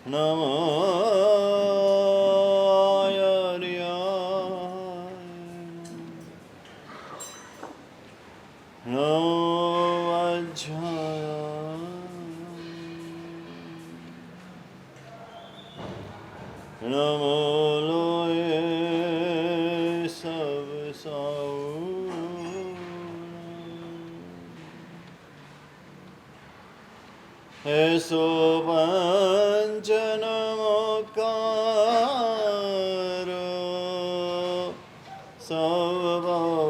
નમો નમો લોએ સબ સાઉ એસો પંચ નમકાર સર્વપનાસણ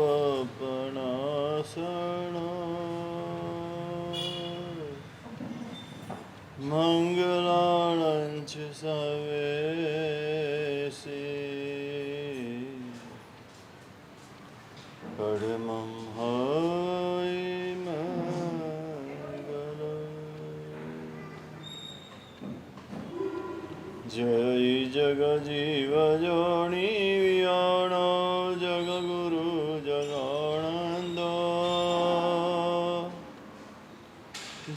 મંગલાણંચ સવેસી પડમં હૈ મંગલ જય જગજીવ જોણી વિયાણો જગગુરુ જગાણંદ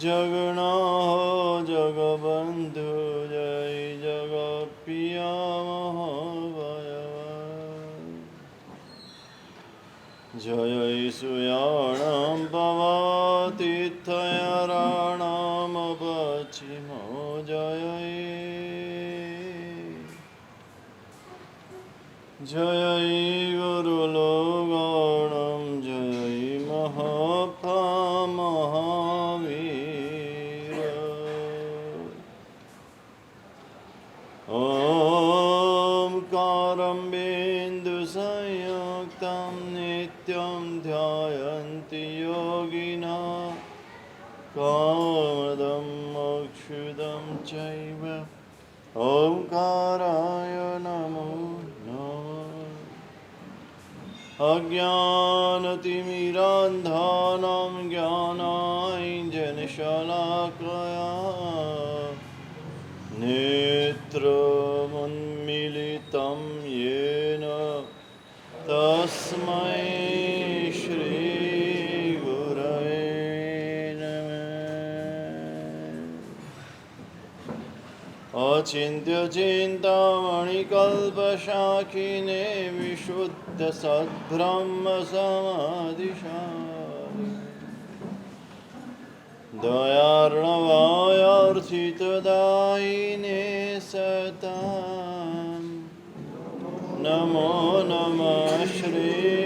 જગના જગબંધુ જય જગપિયા મહાભય જય સુયાણમ પવાતીર્થયારાણામ પશ્ચિમો જય જય ગુરુલોગાણમ જય મહાપા મહાવીર ઓમકારં બિંદુ સંયુક્તં નિત્યં ધ્યાયન્તિ યોગિના કામદં મોક્ષદં ચૈવ ઓમકારાય નમો અજ્ઞાનતિમિરાંધાનાં જ્ઞાનાંજનશલાકયા નેત્રમુન્મિલિतं येन તસ્મૈ શ્રીગુરવે નમઃ અચિંત્ય ચિંતામણિકલ્પશાખિને વિશુદ્ધ સદ્બ્રહ્મ સમાધિશાલિને દયાર્ણવાયાર્થિતદાયિને સતામ નમો નમઃ શ્રી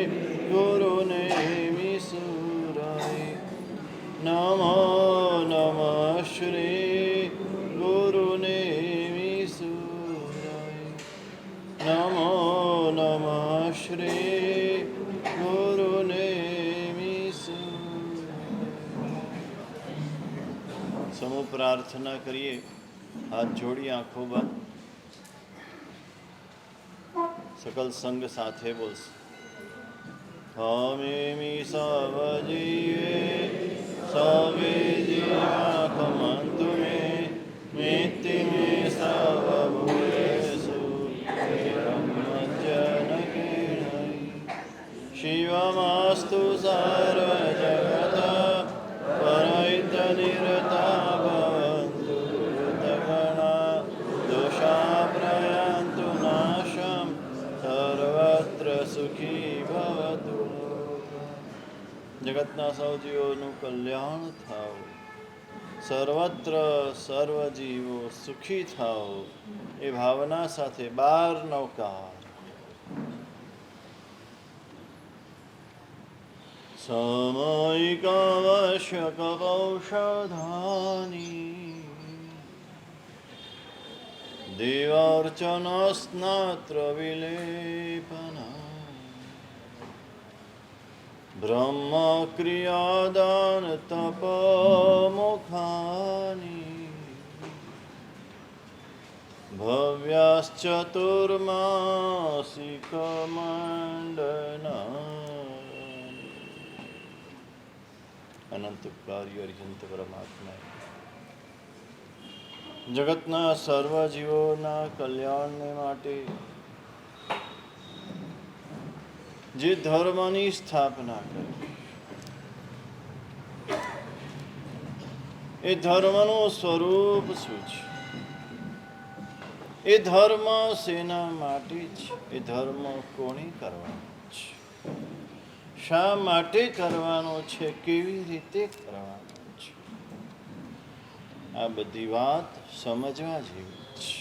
ગુરુનેમિસુરાય નમો નમઃ શ્રી ગુરુનેમિસુરાય નમો નમઃ શ્રી ગુરુનેમિસુરાય સમૂહ પ્રાર્થના કરીએ. હાથ જોડી આંખો બંધ, સકલ સંગ સાથે બોલશે. હમેમી સવ જીવે સવે જીવાકમંતુ મે મિત્તિ મે સવ ભૂલેષુ બ્રહ્મજનકેણૈ શિવમસ્તુ સર્વ જગત પરૈતનિરતા ભવન્તુ ભૂતગણા દોષા પ્રયાન્તુ નાશમ સર્વત્ર સુખી ભવતુ. જગતના સૌ જીવોનું કલ્યાણ થાવ, સર્વત્ર સર્વ જીવો સુખી થાવ એ ભાવના સાથે 12 નવકાર. સામયિક આવશ્યક ઔષધાની દેવાર્ચન સ્નાત્ર વિલેપના બ્રહ્મ ક્રિયાદાન તપમુખાની ભવ્યાશ્ચતુર્માસિક મંડના અનંત કાર્ય અર્જંત પરમાત્મા જગતના સર્વ જીવોના કલ્યાણને માટે જે ધર્મની સ્થાપના કરી એ ધર્મનું સ્વરૂપ શું છે? એ ધર્મ શેના માટે છે? એ ધર્મ કોણે કરવાનો છે? શા માટે કરવાનો છે? કેવી રીતે કરવાનો છે? આ બધી વાત સમજવા જેવી છે.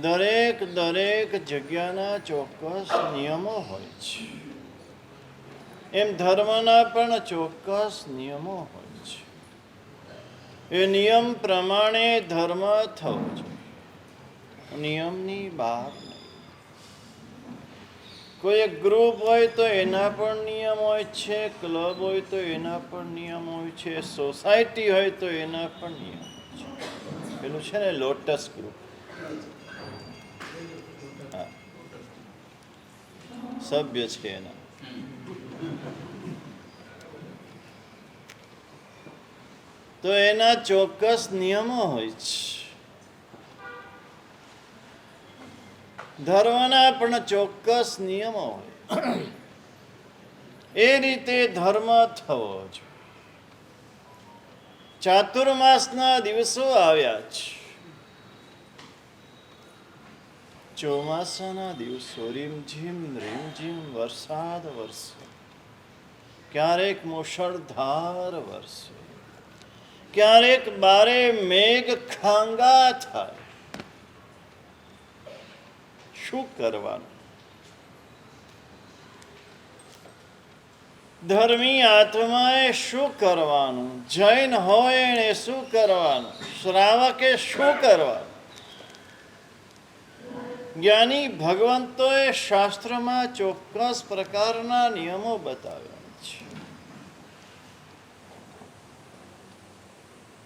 દરેક જગ્યાના ચોક્કસ નિયમો હોય છે. એમ ધર્મના પણ ચોક્કસ નિયમો હોય છે. એ નિયમ પ્રમાણે ધર્મ થવો જોઈએ, નિયમની બહાર નહીં. કોઈ એક ગ્રુપ હોય તો એના પણ નિયમ હોય છે, ક્લબ હોય તો એના પણ નિયમ હોય છે, સોસાયટી હોય તો એના પણ નિયમ હોય છે. પેલું છે ને લોટસ ગ્રુપ, સભ્ય છે એના. તો એના ચોક્કસ નિયમો હોય છે. ધર્મના પણ ચોક્કસ નિયમો હોય. એ રીતે ધર્મ થવો જોઈએ. ચાતુર્માસના દિવસો આવ્યા છે. ચોમાસાના દિવસો, રીમઝીમ વરસાદ વરસે, ક્યારેક મુશળધાર વરસે, ક્યારેક બારે મેઘ ખાંગા થાય. શું કરવાનું? ધર્મી આત્માએ શું કરવાનું? જૈન હોય એને શું કરવાનું? શ્રાવકે શું કરવાનું? જ્ઞાની ભગવંતોએ શાસ્ત્રમાં ચોક્કસ પ્રકારના નિયમો બતાવ્યા છે.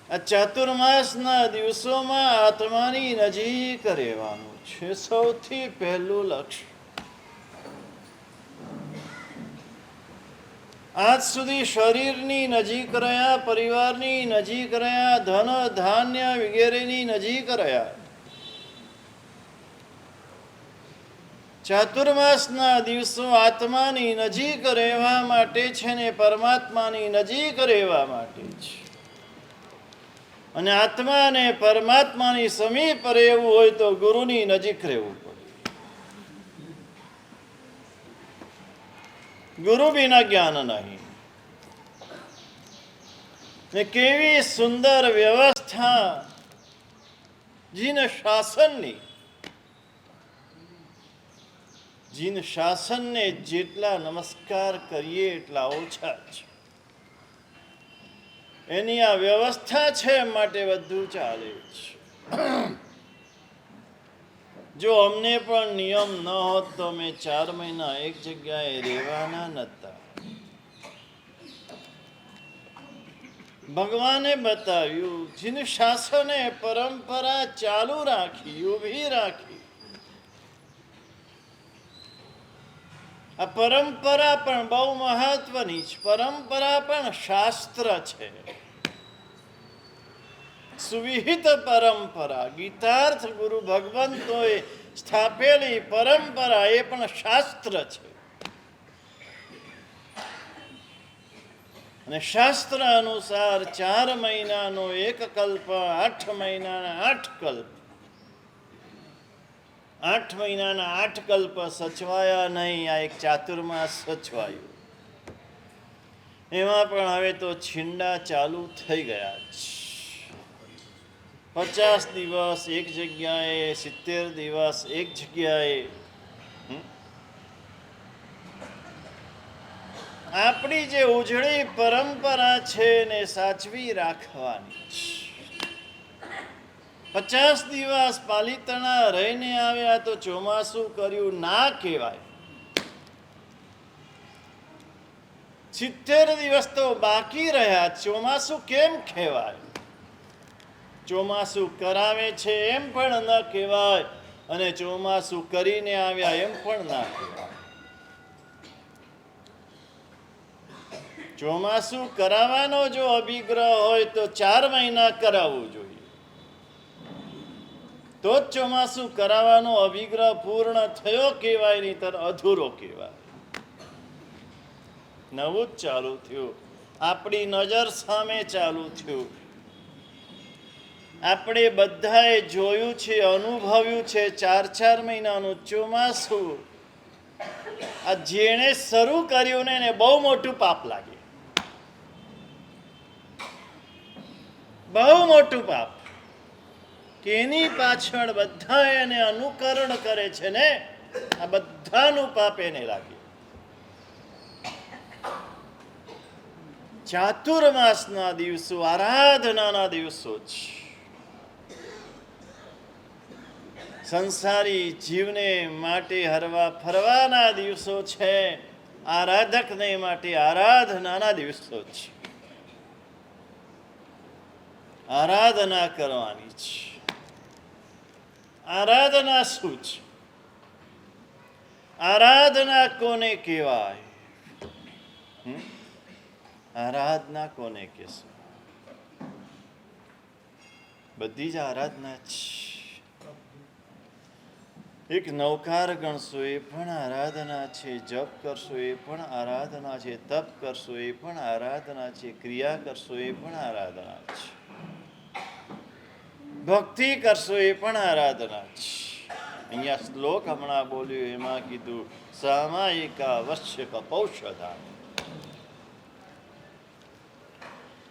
આ ચાતુર્માસના દિવસોમાં આત્માની નજીક રહેવાનું છે. સૌથી પહેલું લક્ષ્ય. આજ સુધી શરીરની નજીક રહ્યા, પરિવારની નજીક રહ્યા, ધન ધાન્ય વગેરેની નજીક રહ્યા. ચાતુર્માસના દિવસો આત્માની નજીક રહેવા માટે છે ને પરમાત્માની નજીક રહેવા માટે છે. અને આત્મા અને પરમાત્માની સમીપ રહેવું હોય તો ગુરુની નજીક રહેવું પડે. ગુરુ વિના જ્ઞાન નહીં. ને કેવી સુંદર વ્યવસ્થા જીન શાસનની. જીન શાસનને જેટલા નમસ્કાર કરીએ એટલા ઓછા છે. એની આ વ્યવસ્થા છે માટે બધું ચાલે છે. જો અમને પણ નિયમ ન હોત તો અમે 4 મહિના એક જગ્યાએ રહેવાના નહોતા. ભગવાને બતાવ્યું, જીન શાસને પરંપરા ચાલુ રાખી, ઊભી રાખી. આ પરંપરા પણ બહુ મહત્વની છે. પરંપરા પણ શાસ્ત્ર છે. સુવિહિત પરંપરા, ગીતાર્થ ગુરુ ભગવંતોએ સ્થાપેલી પરંપરા એ પણ શાસ્ત્ર છે. અને શાસ્ત્ર અનુસાર 4 મહિનાનો 1 કલ્પ, 8 મહિનાના 8 કલ્પ. 8 મહિનાના 8 કલ્પ સચવાયા નહીં. આ એક ચાતુર્માસ સચવાયું. એમાં પણ હવે તો છીંડા ચાલુ થઈ ગયા છે. 50 દિવસ એક જગ્યાએ, 70 દિવસ એક જગ્યાએ. આપણી જે ઉજળી પરંપરા છે એને સાચવી રાખવાની છે. 50 દિવસ પાલિતાણા રહીને આવ્યા તો ચોમાસું કર્યું ના કહેવાય. 70 દિવસ તો બાકી રહ્યા, ચોમાસું કેમ કહેવાય? ચોમાસું કરાવે છે એમ પણ ન કહેવાય, અને ચોમાસું કરીને આવ્યા એમ પણ ના કહેવાય. ચોમાસું કરાવવાનો જો અભિગ્રહ હોય તો 4 મહિના કરાવવું જોઈએ. તો જ ચોમાસું કરાવવાનો અભિગ્રહ પૂર્ણ થયો કહેવાય, નહીંતર અધૂરો કહેવાય. નવું જ ચાલુ થયું. આપણી નજર સામે ચાલુ થયું. આપણે બધાએ જોયું છે, અનુભવ્યું છે. 4 મહિનાનું ચોમાસું આ જેણે શરૂ કર્યું ને એને બહુ મોટું પાપ લાગે, બહુ મોટું પાપ. કે એની પાછળ બધા એને અનુકરણ કરે છે ને, આ બધાનું પાપ એને લાગે. ચાતુર્માસના દિવસો આરાધનાના દિવસો જ સંસારી જીવને માટે હરવા ફરવાના દિવસો છે, આરાધકને માટે આરાધનાના દિવસો છે. આરાધના કરવાની છે. આરાધના શું છે? આરાધના કોને કહેવાય? આરાધના કોને કહેશું? બધી જ આરાધના છે. એક નૌકાર ગણશો એ પણ આરાધના છે, જપ કરશો એ પણ આરાધના છે, તપ કરશો એ પણ આરાધના છે, ક્રિયા કરશો એ પણ આરાધના છે, ભક્તિ કરશો એ પણ આરાધના છે. અહીંયા શ્લોક હમણાં બોલ્યો એમાં કીધું સામાયિકા આવશ્યક ઔષધા.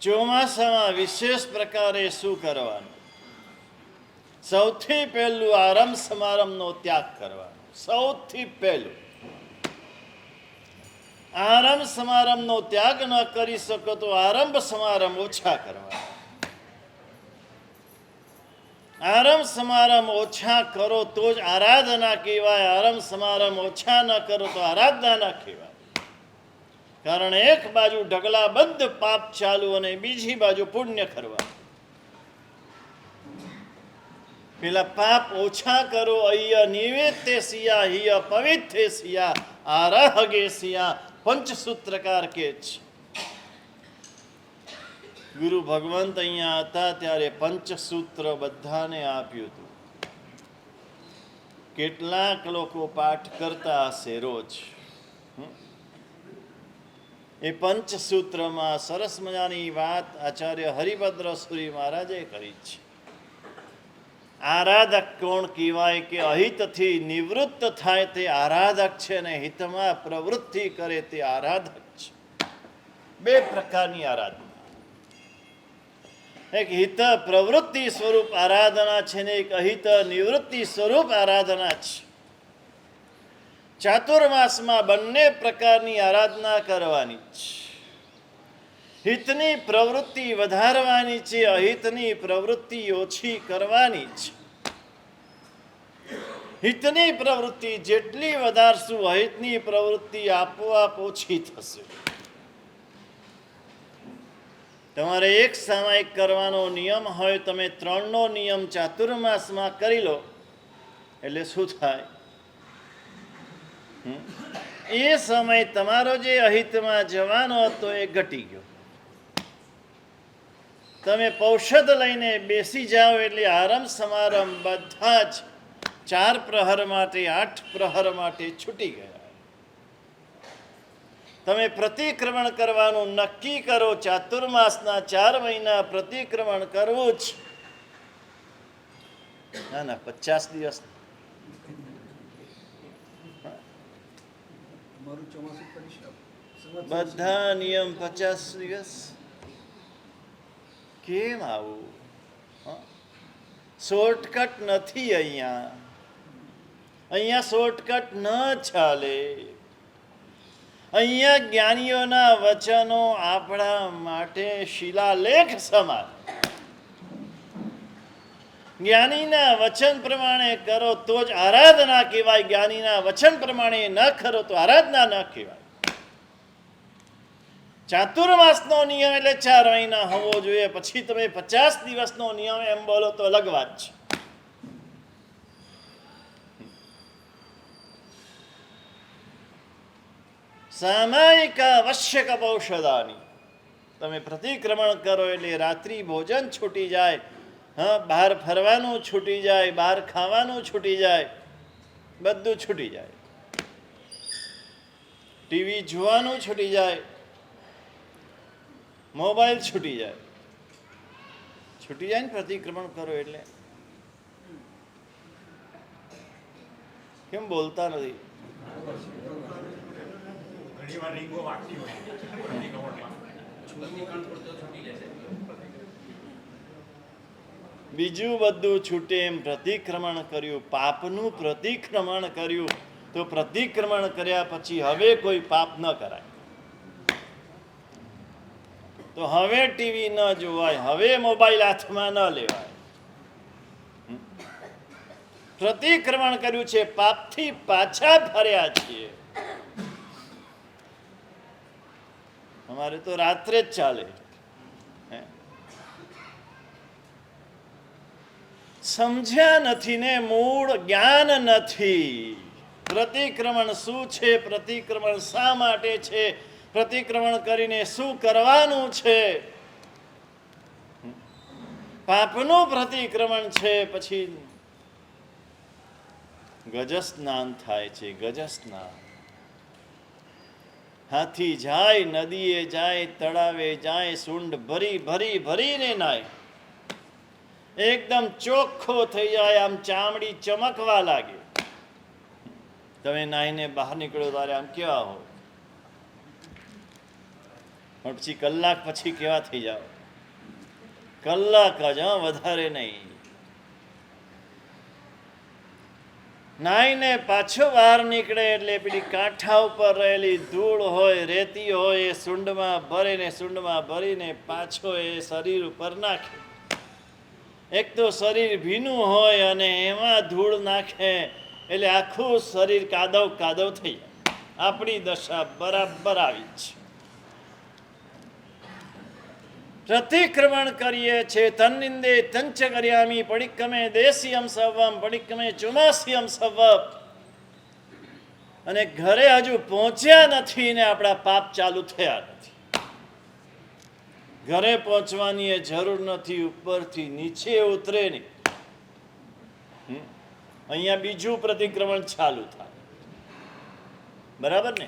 ચોમાસામાં વિશેષ પ્રકારે શું કરવાનું? સૌથી પહેલું આરંભ સમારંભનો ત્યાગ કરવાનો. સૌથી પહેલું આરંભ સમારંભનો ત્યાગ ન કરી શકો તો આરંભ સમારંભ ઓછા કરવાના. આરંભ સમારંભ ઓછા કરો તો જ આરાધના કહેવાય. આરંભ સમારંભ ઓછા ન કરો તો આરાધના ન કહેવાય. કારણ એક બાજુ ઢગલાબંધ પાપ ચાલુ અને બીજી બાજુ પુણ્ય કરવા. પેલા પાપ ઓછા કરો. અય્ય નિવેત્તે સિયા હિય પવિત્રે સિયા આરાહગે સિયા પંચસૂત્રકાર કે છે. ગુરુ ભગવંત અહીંયા હતા ત્યારે પંચસૂત્ર બધાને આપ્યું હતું. કેટલાક લોકો પાઠ કરતા હશે રોજ. એ પંચસૂત્રમાં સરસ મજાની વાત આચાર્ય હરિભદ્ર સુરી મહારાજે કરી છે. આરાધક કોણ કહેવાય? કે અહિતથી નિવૃત્ત થાય તે આરાધક છે, ને હિતમાં પ્રવૃત્તિ કરે તે આરાધક છે. બે પ્રકારની આરાધના. એક હિત પ્રવૃત્તિ સ્વરૂપ આરાધના છે ને એક અહિત નિવૃત્તિ સ્વરૂપ આરાધના છે. ચાતુર્માસમાં બંને પ્રકારની આરાધના કરવાની છે. હિતની પ્રવૃત્તિ વધારવાની છે, અહિતની પ્રવૃત્તિ ઓછી કરવાની છે. હિતની પ્રવૃત્તિ જેટલી વધારશું અહિતની પ્રવૃત્તિ આપોઆપ ઓછી થશે. તમારે એક સામાયિક કરવાનો નિયમ હોય, તમે 3નો નિયમ ચાતુર્માસમાં કરી લો એટલે શું થાય? એ સમય તમારો જે અહિતમાં જવાનો હતો એ ઘટી ગયો. તમે પૌષધ લઈને બેસી જાઓ એટલે આરંભ સમારંભ બધા જ 4 પ્રહર માટે 8 પ્રહર માટે છૂટી ગયા. તમે પ્રતિક્રમણ કરવાનું નક્કી કરો. ચાતુર્માસના 4 મહિના પ્રતિક્રમણ કરવું જ. ના 50 દિવસ બધા નિયમ 50 દિવસ. કેમ આવું? શોર્ટકટ નથી. અહીંયા શોર્ટકટ ન ચાલે. અહીંયા જ્ઞાનીઓના વચનો આપણા માટે શિલાલેખ સમાન. જ્ઞાનીના વચન પ્રમાણે કરો તો જ આરાધના કહેવાય. જ્ઞાનીના વચન પ્રમાણે ન કરો તો આરાધના ન કહેવાય. ચાતુર્માસનો નિયમ એટલે 4 મહિના હોવો જોઈએ. પછી તમે 50 દિવસનો નિયમ એમ બોલો તો અલગ વાત છે. સામાયિક આવશ્યક ઔષધાની. તમે પ્રતિક્રમણ કરો એટલે રાત્રિ ભોજન છૂટી જાય. બહાર ફરવાનું છૂટી જાય, બહાર ખાવાનું છૂટી જાય, બધું છૂટી જાય. ટીવી જોવાનું છૂટી જાય. મોબાઈલ છૂટી જાય ને પ્રતિક્રમણ કરો એટલે કેમ બોલતા નથી? બીજું બધું છૂટે એમ પ્રતિક્રમણ કર્યું, પાપનું પ્રતિક્રમણ કર્યું, તો પ્રતિક્રમણ કર્યા પછી હવે કોઈ પાપ ન કરાય. તો હવે ટીવી ન જોવાય, હવે મોબાઈલ હાથમાં ન લેવાય. પ્રતિક્રમણ કર્યું છે, પાપથી પાછા ફર્યા છીએ. અમારે તો રાત્રે જ ચાલે. સમજ્યા નથી ને, મૂળ જ્ઞાન નથી. પ્રતિક્રમણ શું છે, પ્રતિક્રમણ શા માટે છે, પ્રતિક્રમણ કરીને શું કરવાનું છે. પાપનું પ્રતિક્રમણ છે, પછી ગજ સ્નાન થાય છે. ગજ સ્નાન, હાથી જાય, નદીએ જાય, તળાવે જાય, સૂંઢ ભરી ભરી ભરીને નાય, એકદમ ચોખ્ખો થઈ જાય, આમ ચામડી ચમકવા લાગે. તમે નાહીને બહાર નીકળો ત્યારે આમ કેવા હો, પછી કલાક પછી કેવા થઈ જાઓ? કલાક જ, વધારે નહીં. નાહીને પાછો બહાર નીકળે એટલે પેલી કાંઠા ઉપર રહેલી ધૂળ હોય, રેતી હોય, એ સૂંઢમાં ભરીને પાછો એ શરીર ઉપર નાખે. એક તો શરીર ભીનું હોય અને એમાં ધૂળ નાખે એટલે આખું શરીર કાદવ કાદવ થઈ જાય. આપણી દશા બરાબર આવી જ છે. પ્રતિક્રમણ કરીએ છે. તન્નિંદે તંચ કર્યામી પડિક્કમે દેશીયમ સવમ પડિક્કમે ચોમાસીયમ સવ. અને ઘરે હજુ પહોંચ્યા નથી ને આપણા પાપ ચાલુ થયા નથી. ઘરે પહોંચવાની એ જરૂર નથી, ઉપરથી નીચે ઉતરે નહીં. અહીંયા બીજું પ્રતિક્રમણ ચાલુ થાય. બરાબર ને?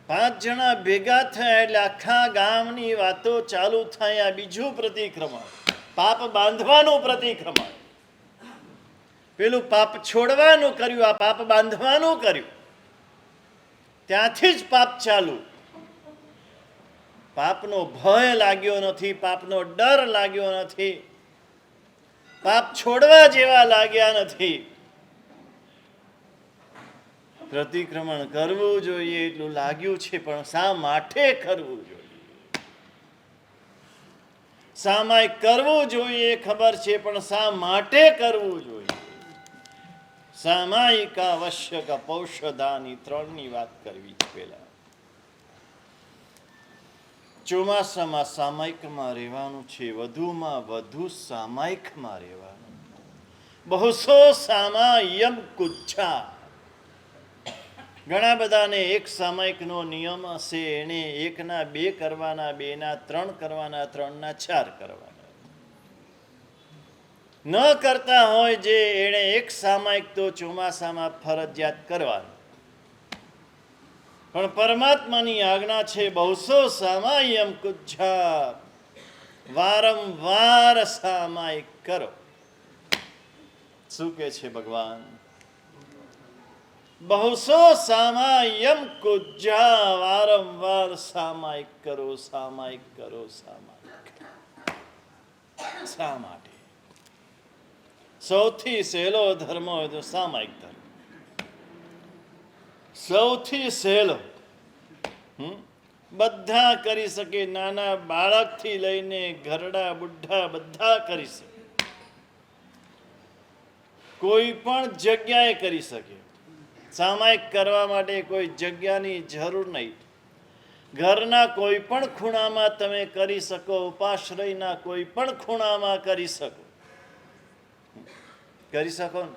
5 જણા ભેગા થયા એટલે આખા ગામની વાતો ચાલુ થાય. આ બીજું પ્રતિક્રમણ, પાપ બાંધવાનું પ્રતિક્રમણ. પેલું પાપ છોડવાનું કર્યું, આ પાપ બાંધવાનું કર્યું. ત્યાંથી જ પાપ ચાલુ. પાપનો ભય લાગ્યો નથી, પાપનો ડર લાગ્યો નથી, પાપ છોડવા જેવા લાગ્યા નથી. પ્રતિક્રમણ કરવું જોઈએ એટલું લાગ્યું છે, પણ શા માટે કરવું જોઈએ? સામાયિક કરવું જોઈએ ખબર છે, પણ શા માટે કરવું જોઈએ? સામાયિક, આવશ્યક, પૌષધાની 3ની વાત કરવી છે. પહેલા ચોમાસામાં સામાયિકમાં રહેવાનું છે, વધુમાં વધુ સામાયિકમાં રહેવાનું. બહુસો સામાયમ કુચ્છા. ઘણા બધાને એક સામાયિકનો નિયમ હશે, એને 1ના 2 કરવાના, 2ના 3 કરવાના, 3ના 4 કરવાના. ન કરતા હોય જે, એને એક સામાયિક તો ચોમાસામાં ફરજિયાત કરવાનું. પણ પરમાત્માની આજ્ઞા છે, બહુસો સામાયમ કુચ્છા. વારંવાર સામાયિક કરો. શું કે છે ભગવાન? બહુસો સામાયમ કુજ્જા. વારંવાર સામાયિક કરો, સામાયિક કરો, સામાયિક. શા માટે? સૌથી સહેલો ધર્મ હોય તો સામાયિક ધર્મ. સૌથી સહેલો. બધા કરી શકે, નાના બાળકથી લઈને ઘરડા બુઢ્ઢા બધા કરી શકે. કોઈ પણ જગ્યાએ કરી શકે. સામાયિક કરવા માટે કોઈ જગ્યાની જરૂર નહીં. ઘરના કોઈ પણ ખૂણામાં તમે કરી શકો, ઉપાશ્રયના કોઈ પણ ખૂણામાં કરી શકો. કરી શકો ને?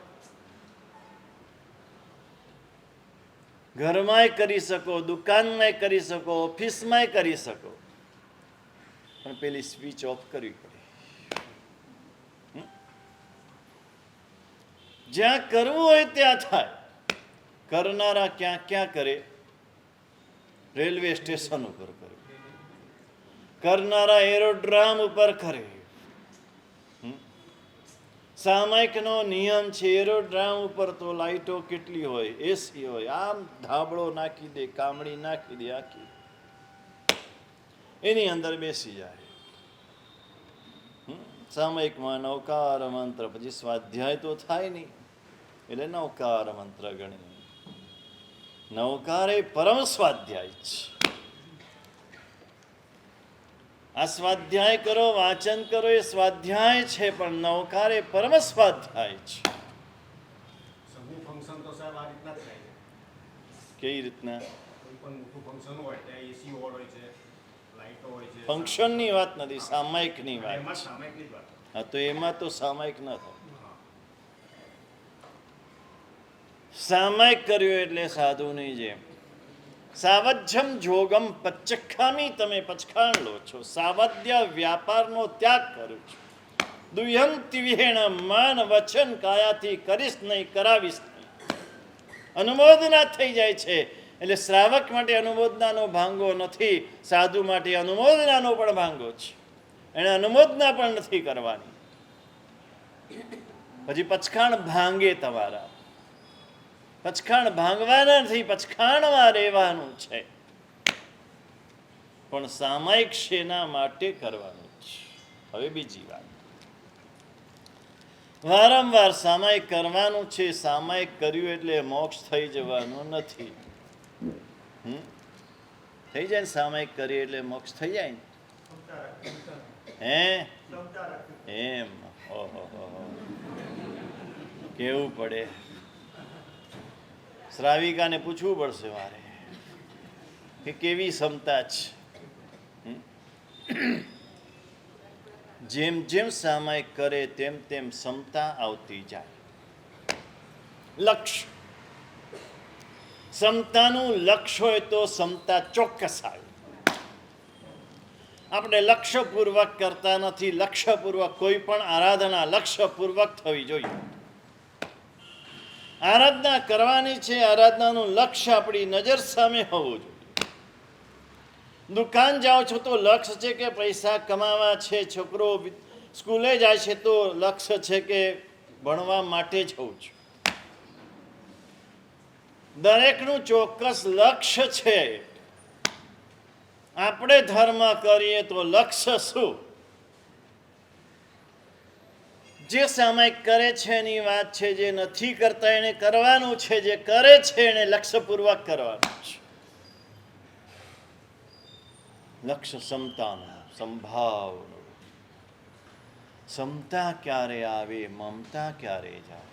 ઘરમાંય કરી શકો, દુકાનમાંય કરી શકો, ઓફિસમાંય કરી શકો. પણ પેલી સ્વિચ ઓફ કરવી પડે. જ્યાં કરવું હોય ત્યાં થાય. કરનારા ક્યાં ક્યાં કરે? રેલવે સ્ટેશન ઉપર કરવી, કરનારા એરોડ્રામ ઉપર કરવી. સામાયિકનો નિયમ છે, એરોડ્રામ ઉપર તો લાઇટો કેટલી હોય, એસી હોય, આમ ધાબળો નાખી દે, કામડી નાખી દે, આખી એની અંદર બેસી જાય. સામાયિકમાં નવકાર મંત્ર, પછી સ્વાધ્યાય તો થાય નહીં, એટલે નવકાર મંત્ર ગણી. નવકાર એ પરમ સ્વાધ્યાય છે. આ સ્વાધ્યાય કરો, વાંચન કરો, એ સ્વાધ્યાય છે, પણ નવકાર એ પરમ સ્વાધ્યાય છે. કેવી રીતના? ફંક્શનની વાત નથી, સામાયિકની વાત. હા, તો એમાં તો સામાયિક ન થાય. સામાયિક કર્યું એટલે સાધુની જેમ સાવધ્યમ જોગમ પચખામી, તમે પચખાણ લો છો. સાવધ્ય વ્યાપારનો ત્યાગ કરો છો. દુહ્યમ તિવેણ માન વચન કાયાથી કરીશ નહીં, કરાવીશ નહીં. અનુમોદના થઈ જાય છે. એટલે શ્રાવક માટે અનુમોદનાનો ભાંગો નથી, સાધુ માટે અનુમોદનાનો પણ ભાંગો છે. એને અનુમોદના પણ નથી કરવાની. પછી પચખાણ ભાંગે તમારા. પચખાણ ભાંગવાના નથી, પચખાણમાં રહેવાનું છે. પણ સામાયિક શેના માટે કરવાનું છે? હવે બીજી વાત, વારંવાર સામાયિક કરવાનું છે. સામાયિક કર્યું એટલે મોક્ષ થઈ જવાનું નથી. થઈ જાય ને? સામાયિક કરી એટલે મોક્ષ થઈ જાય ને? હે એમ? ઓહો, કેવું પડે. શ્રાવિકાને પૂછવું પડશે મારે કે કેવી ક્ષમતા છે. જેમ જેમ સામાયિક કરે તેમ તેમ ક્ષમતા આવતી જાય. લક્ષ્ય, ક્ષમતાનું લક્ષ્ય હોય તો ક્ષમતા ચોક્કસ આવે. આપણે લક્ષ્યપૂર્વક કરતા નથી. લક્ષ્યપૂર્વક કોઈ પણ આરાધના લક્ષ્યપૂર્વક થવી જોઈએ. આરાધના કરવાની છે, આરાધનાનું લક્ષ્ય આપણી નજર સામે હોવું જોઈએ. દુકાન જાઓ છો તો લક્ષ્ય છે કે પૈસા કમાવા છે. છોકરો સ્કૂલે જાય છે તો લક્ષ્ય છે કે ભણવા માટે જવું છું. દરેકનું ચોક્કસ લક્ષ્ય છે. આપણે ધર્મ કરીએ તો લક્ષ્ય શું? જે સામાયિક કરે છે એની વાત છે, જે નથી કરતા એને કરવાનું છે, જે કરે છે એને લક્ષ્યપૂર્વક કરવાનું છે. લક્ષ્ય ક્ષમતાનું, સંભાવનું. ક્ષમતા ક્યારે આવે, મમતા ક્યારે જાય?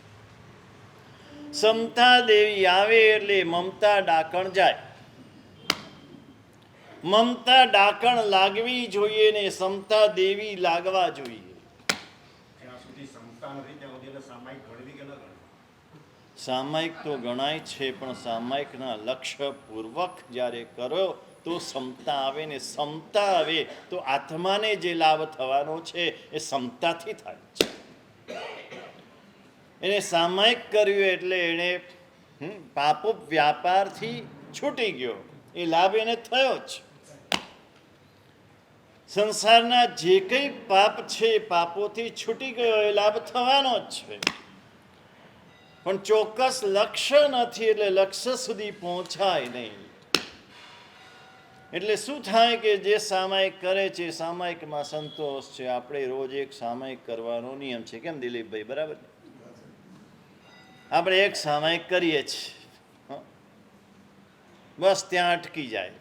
ક્ષમતા દેવી આવે એટલે મમતા ડાકણ જાય. મમતા ડાકણ લાગવી જોઈએ ને ક્ષમતા દેવી લાગવા જોઈએ. સામાયિક તો ગણાય છે, પણ સામાયિકના લક્ષ્યપૂર્વક જ્યારે કરો તો ક્ષમતા આવે ને ક્ષમતા આવે તો આત્માને જે લાભ થવાનો છે એ ક્ષમતાથી થાય છે. એને સામાયિક કર્યું એટલે એને પાપો વ્યાપારથી છૂટી ગયો, એ લાભ એને થયો જ. સંસારના જે કંઈ પાપ છે એ પાપોથી છૂટી ગયો, એ લાભ થવાનો જ છે. પણ ચોક્કસ લક્ષ્ય નથી એટલે લક્ષ્ય સુધી પહોંચાય નહીં. એટલે શું થાય કે જે સામાયિક કરે છે સામાયિકમાં સંતોષ છે. આપણે રોજ એક સામાયિક કરવાનો નિયમ છે. કેમ દિલીપભાઈ? બરાબર? આપણે એક સામાયિક કરીએ છીએ, બસ ત્યાં અટકી જાય.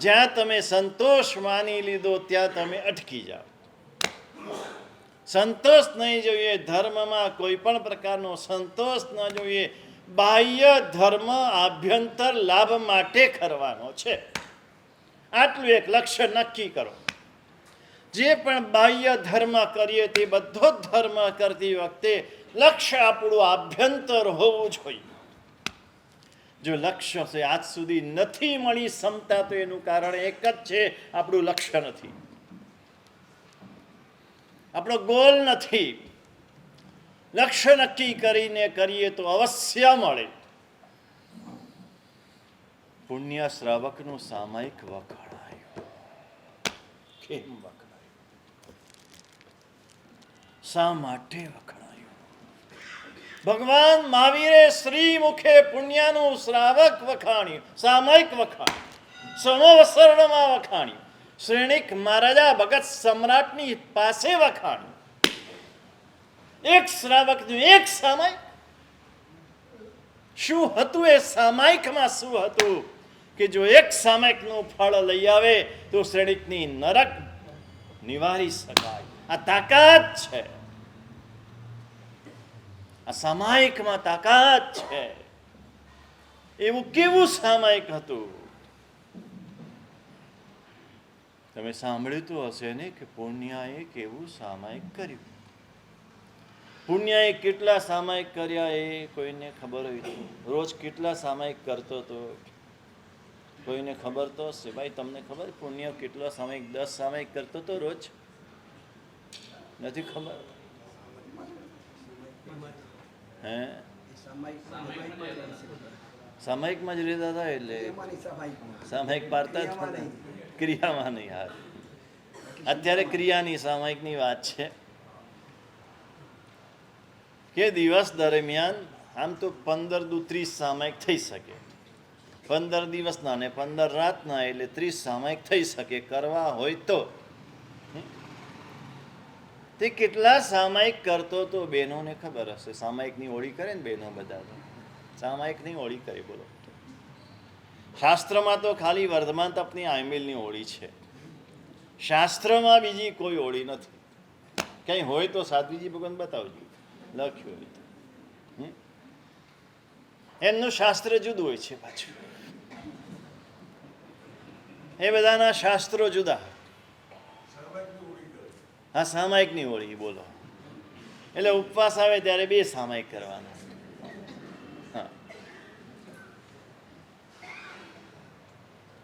જ્યાં તમે સંતોષ માની લીધો ત્યાં તમે અટકી જાઓ. સંતોષ નહીં જોઈએ. ધર્મમાં કોઈ પણ પ્રકારનો સંતોષ ન જોઈએ. બાહ્ય ધર્મ આભ્યંતર લાભ માટે કરવાનો છે. આટલું એક લક્ષ્ય નક્કી કરો. જે પણ બાહ્ય ધર્મ કરીએ તે બધો જ ધર્મ કરતી વખતે લક્ષ્ય આપણું આભ્યંતર હોવું જોઈએ. જો લક્ષ્ય છે આજ સુધી નથી મળી ક્ષમતા, તો એનું કારણ એક જ છે, આપણું લક્ષ્ય નથી, આપણો ગોલ નથી. લક્ષ્ય નક્કી કરીને કરીએ તો અવશ્ય મળે. પુણ્ય શ્રાવકનું સામાયિક વખાણાયું. કેમ વખાણાયું? શા માટે વખાણાયું? ભગવાન મહાવીરે શ્રી મુખે પુણ્યનું શ્રાવક વખાણ્યું, સામાયિક વખાણ્યું, સમવસરણમાં વખાણ્યું, શ્રેણિક મહારાજા ભગત સમ્રાટની પાસે વખાણ્યું. એક શ્રાવકનું એક સામાયિક. શું હતું એ સામાયિકમાં? શું હતું કે જો એક સામાયિકનું ફળ લઈ આવે તો શ્રેણિકની નરક નિવારી શકાય. આ તાકાત છે, આ સામાયિકમાં તાકાત છે. એવું કેવું સામાયિક હતું? તમે સાંભળ્યું તો હશે ને કે પુણ્યાએ કેવું સામાયિક કર્યું. પુણ્યાએ કેટલા સામાયિક કર્યા એ કોઈને ખબર હોય તો? રોજ કેટલા સામાયિક કરતો હતો કોઈને ખબર તો હશે. ભાઈ તમને ખબર પુણ્ય કેટલા સામાયિક? 10 સામાયિક કરતો હતો રોજ? નથી ખબર? હે, સામાયિકમાં જ રહેતા હતા એટલે સામાયિક પાડતા જ હતા, ક્રિયામાં નહીં. હાર અત્યારે ક્રિયાની સામાયિકની વાત છે કે દિવસ દરમિયાન આમ તો 15 દુ 30 સામાયિક થઈ શકે. 15 દિવસના ને 15 રાતના એટલે 30 સામાયિક થઈ શકે કરવા હોય તો. તે કેટલા સામાયિક કરતો તો બહેનોને ખબર હશે. સામાયિકની હોળી કરે ને બહેનો બધા, તો સામાયિકની હોળી કરે. બોલો, શાસ્ત્રમાં તો ખાલી વર્ધમાન તપની આંબિલની હોળી છે. શાસ્ત્રમાં બીજી કોઈ હોળી નથી. કંઈ હોય તો સાધ્વીજી ભગવાન બતાવજો, લખ્યું હોય તો. એમનું શાસ્ત્ર જુદું હોય છે પાછું. એ બધાના શાસ્ત્રો જુદા. હા, સામાયિકની હોળી. બોલો, એટલે ઉપવાસ આવે ત્યારે 2 સામાયિક કરવાના. હા,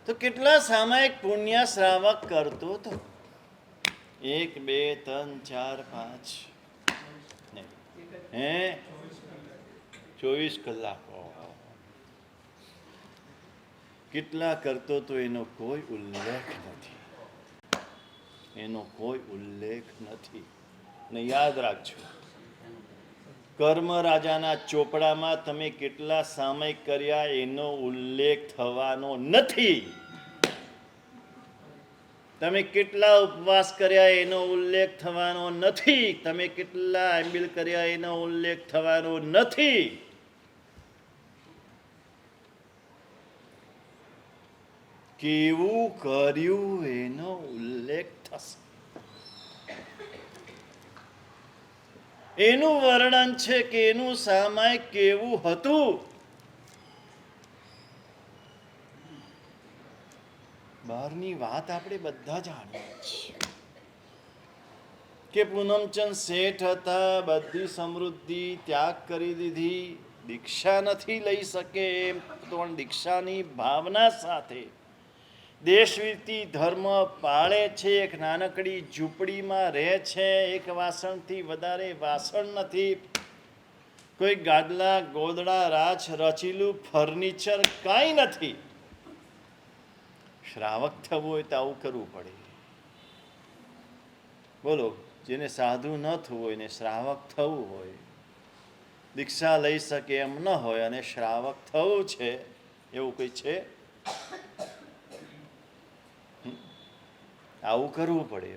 તો કેટલા સામાયિક પુણ્ય શ્રાવક કરતો હતો? 1 2 3 4 5 હે 24 કલાક. કેટલા કરતો તો એનો કોઈ ઉલ્લેખ નથી. એનો કોઈ ઉલ્લેખ નથી. ને યાદ રાખજો, કર્મ રાજાના ચોપડામાં તમે કેટલા સામાયિક કર્યા એનો ઉલ્લેખ થવાનો નથી. તમે કેટલા ઉપવાસ કર્યા એનો ઉલ્લેખ થવાનો નથી. તમે કેટલા આંબિલ કર્યા એનો ઉલ્લેખ થવાનો નથી. કેવું કર્યું એનો ઉલ્લેખ થશે. એનું વર્ણન છે કે એનું સામાયિક કેવું હતું. બહારની વાત આપણે બધા જાણીએ છીએ કે પૂનમચંદ શેઠ હતા, બધી સમૃદ્ધિ ત્યાગ કરી દીધી, દીક્ષા નથી લઈ શકે એમ પણ દીક્ષાની ભાવના સાથે દેશવીતી ધર્મ પાળે છે. એક નાનકડી ઝૂંપડીમાં રહે છે. એક વાસણથી વધારે વાસણ નથી. કોઈ ગાદલા ગોદડા રાજ રચીલું ફર્નિચર કાંઈ નથી. શ્રાવક થવું હોય તો આવું કરવું પડે. બોલો, જેને સાધુ ન થવું હોય ને શ્રાવક થવું હોય, દીક્ષા લઈ શકે એમ ન હોય અને શ્રાવક થવું છે, એવું કંઈ છે? આવું કરવું પડે.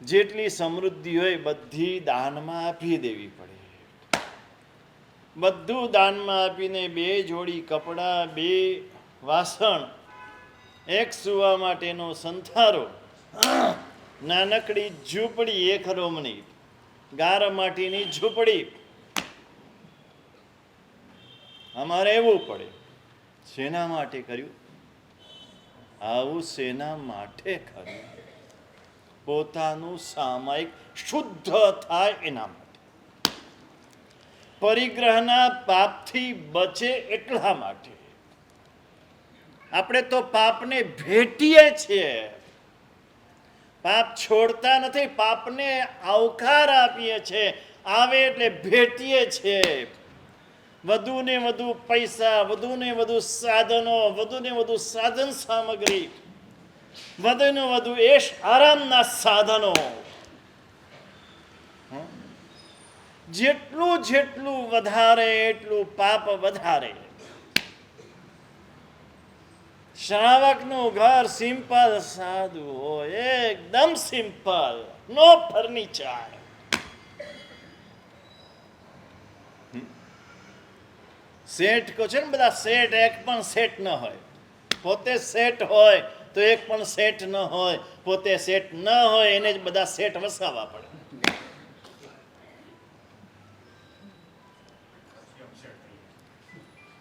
જેટલી સમૃદ્ધિ હોય બધી દાનમાં આપી દેવી પડે. બધું દાનમાં આપીને 2 જોડી કપડાં, 2 વાસણ, 1 સુવા માટેનો સંથારો, નાનકડી ઝૂંપડી, 1 રૂમની ગાર માટીની ઝૂંપડી. અમારે એવું પડે. શેના માટે કર્યું આવું? શેના માટે કર્યું? પોતાનું સામાયિક શુદ્ધ થાય એના માટે, પરિગ્રહના પાપથી બચે એટલા માટે. આપણે તો પાપને ભેટીએ છીએ, પાપ છોડતા નથી, પાપને આવકાર આપીએ છીએ. આવે એટલે ભેટીએ છીએ. વધુ ને વધુ પૈસા, વધુ ને વધુ સાધનો, વધુ ને વધુ સાધન સામગ્રી, વધુ ને વધુ એશ આરામના સાધનો, જેટલું જેટલું વધારે એટલું પાપ વધારે. શ્રાવકનું ઘર સિમ્પલ સાદું હોય, એકદમ સિમ્પલ, નો ફર્નિચર. સેટ કહો છે ને બધા, સેટ એક પણ સેટ ન હોય. પોતે સેટ હોય તો એક પણ સેટ ન હોય, પોતે સેટ ન હોય એને જ બધા સેટ વસાવવા પડે.